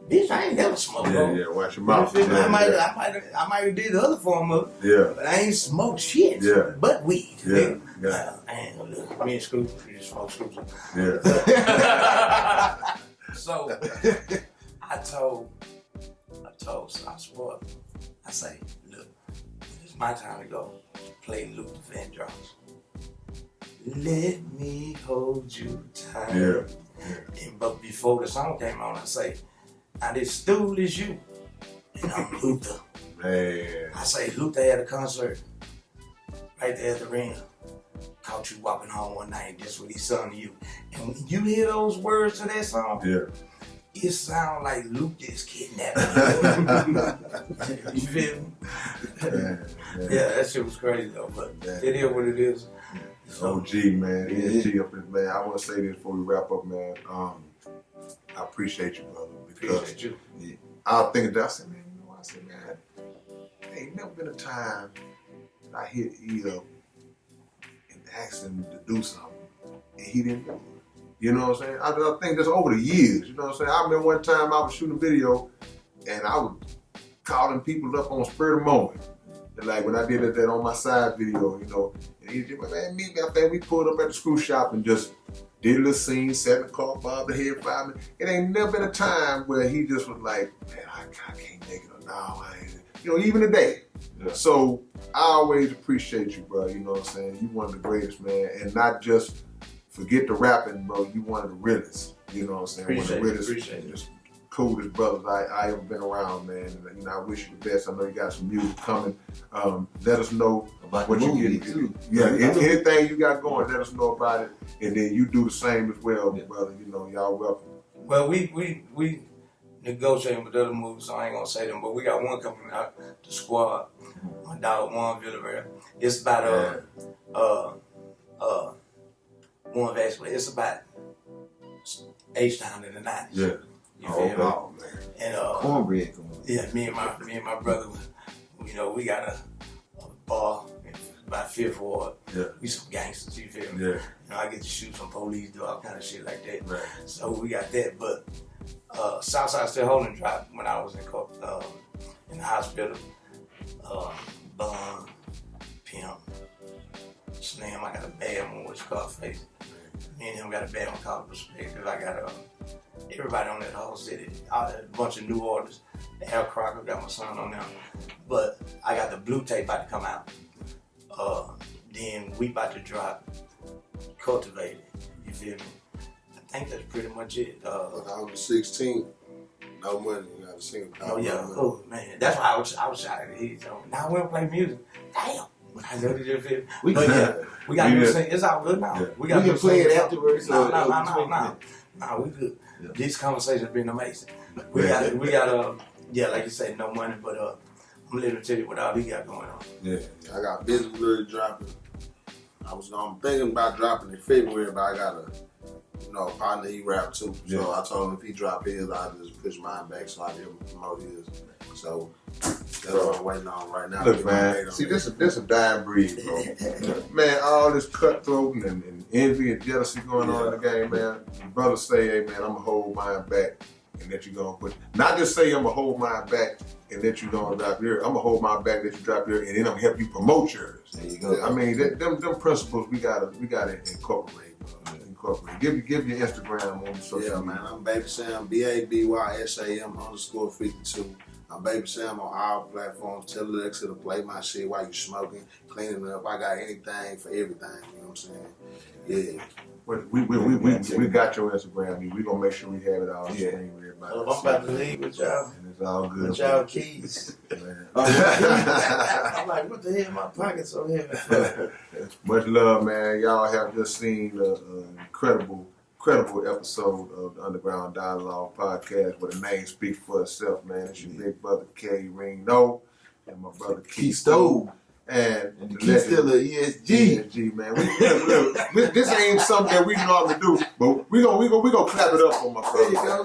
Bitch, I ain't never smoked. Yeah. Watch your mouth. You feel me? Yeah, I might have did the other form of it, Yeah. but I ain't smoked shit. Yeah. But weed. Yeah. Look, me and Scoop, we just smoke Scoops. Yeah. So I told South Sport, I say, look, it's my time to go play Luther Vandross. Let me hold you tight. Yeah. But before the song came on, I say, now this stool is you, and I'm Luther. Man. I say, Luther had a concert right there at the arena. Caught you walking home one night, that's what he sung to you. And when you hear those words to that song, Yeah. it sounds like Luke just kidnapped you. You feel me? Yeah, that shit was crazy though, but it is what it is. So, OG, man. E.S.G. up in, man. I want to say this before we wrap up, man. I appreciate you, brother. Because appreciate you. I was thinking that, I said, man, man, ain't never been a time that I hit E up and asked him to do something, and he didn't do it. You know what I'm saying? I think that's over the years. You know what I'm saying? I remember one time I was shooting a video, and I was calling people up on spur of the moment. And like when I did that on my side video, you know, and he just, man, we pulled up at the screw shop and just did a little scene, sat in the car, bobbed the head, 5 minutes. It ain't never been a time where he just was like, man, I can't make it, or no, I ain't. You know, even today. Yeah. So I always appreciate you, bro. You know what I'm saying? You one of the greatest, man. And not just forget the rapping, bro. You one of the realest. You know what I'm saying? One of the realest, just coolest brothers I ever been around, man. And, you know, I wish you the best. I know you got some music coming. Let us know about what you movie, get. too. Yeah, anything you got going, let us know about it. And then you do the same as well, brother. You know, y'all welcome. Well, we negotiating with other movies, so I ain't gonna say them, but we got one coming out, The Squad. My dog Juan Villarreal. It's about one basically. It's about H-Town in the 90s. Yeah. You feel me? Oh, man. And Cornbread coming. yeah, me and my brother, you know, we got a bar about Fifth Ward. Yeah. We some gangsters, you feel me? Yeah. You know, I get to shoot some police, do all kind of shit like that. Right. So we got that, but Southside Still Holding dropped when I was in the hospital. Bun, Pimp, Slim, I got a bad one with Scarface. Me and him got a bad one called Perspective. I got everybody on that whole city, a bunch of new artists. Al Crocker got my son on there. But I got the blue tape about to come out. Then we about to drop Cultivated. You feel me? I think that's pretty much it. On the 16th, no money, you gotta sing. Oh yeah, oh man, that's why I was shocked. He told me, now we don't play music. Damn. I know you feel me. We got to sing. It's all good now. Yeah. We can play it afterwards. No, we good. Yeah. These conversations have been amazing. We got yeah, like you say, no money, but I'm literally tell you what all he got going on. Yeah. I got visibility dropping. I'm thinking about dropping in February, but I got a partner, he rap too. Yeah. So I told him if he drop his, I'll just push mine back so I can promote his. So that's what I'm waiting on right now. Look, man, see, this a dying breed, bro. Man, all this cutthroat and envy and jealousy going on in the game, man. Brothers say, hey, man, I'm going to hold mine back and that you're going to put, not just say I'm going to hold mine back and that you're going to drop yours. I'm going to hold mine back that you drop yours and then I'm going to help you promote yours. There you go. I mean, them principles we gotta incorporate, bro. Incorporate. Give your Instagram on social media. Yeah, man, I'm Baby Sam, BABYSAM_52. I'm Baby Sam on all platforms. Tell Alexa to play my shit while you smoking, cleaning up. I got anything for everything. You know what I'm saying? Yeah. We got your Instagram. We gonna make sure we have it all on screen with everybody. I'm about to leave with y'all. And it's all good. With y'all keys. Man. I'm like, what the hell? My pocket's so heavy. Much love, man. Y'all have just seen an incredible episode of the Underground Dialogue podcast where the name speaks for itself, man. It's your big brother K Ring-No and my brother Key Stove. And the key still a E.S.G. E.S.G, man. This ain't something that we normally do, but we gonna clap it up for my brother. There you go.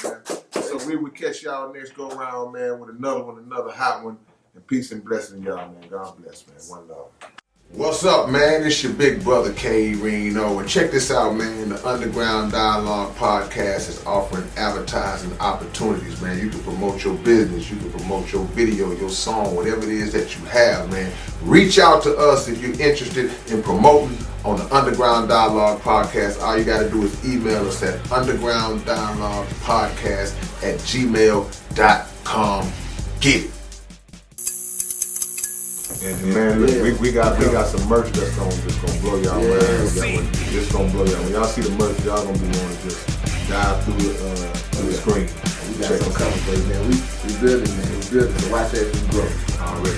Man. So we will catch y'all next go round, man, with another hot one. And peace and blessing y'all, man. God bless, man. One love. What's up, man? It's your big brother K Ring-No, and check this out, man. The Underground Dialogue podcast is offering advertising opportunities, man. You can promote your business, you can promote your video, your song, whatever it is that you have, man. Reach out to us if you're interested in promoting on the Underground Dialogue podcast. All you got to do is email us at undergrounddialoguepodcast@gmail.com. Get it. And man, look, we got some merch that's gonna blow y'all mind. It's gonna blow y'all. When y'all see the merch, y'all gonna be wanting to just dive through the screen. We got some coming for you, man. We building, man. We building. So watch that as we grow. Already.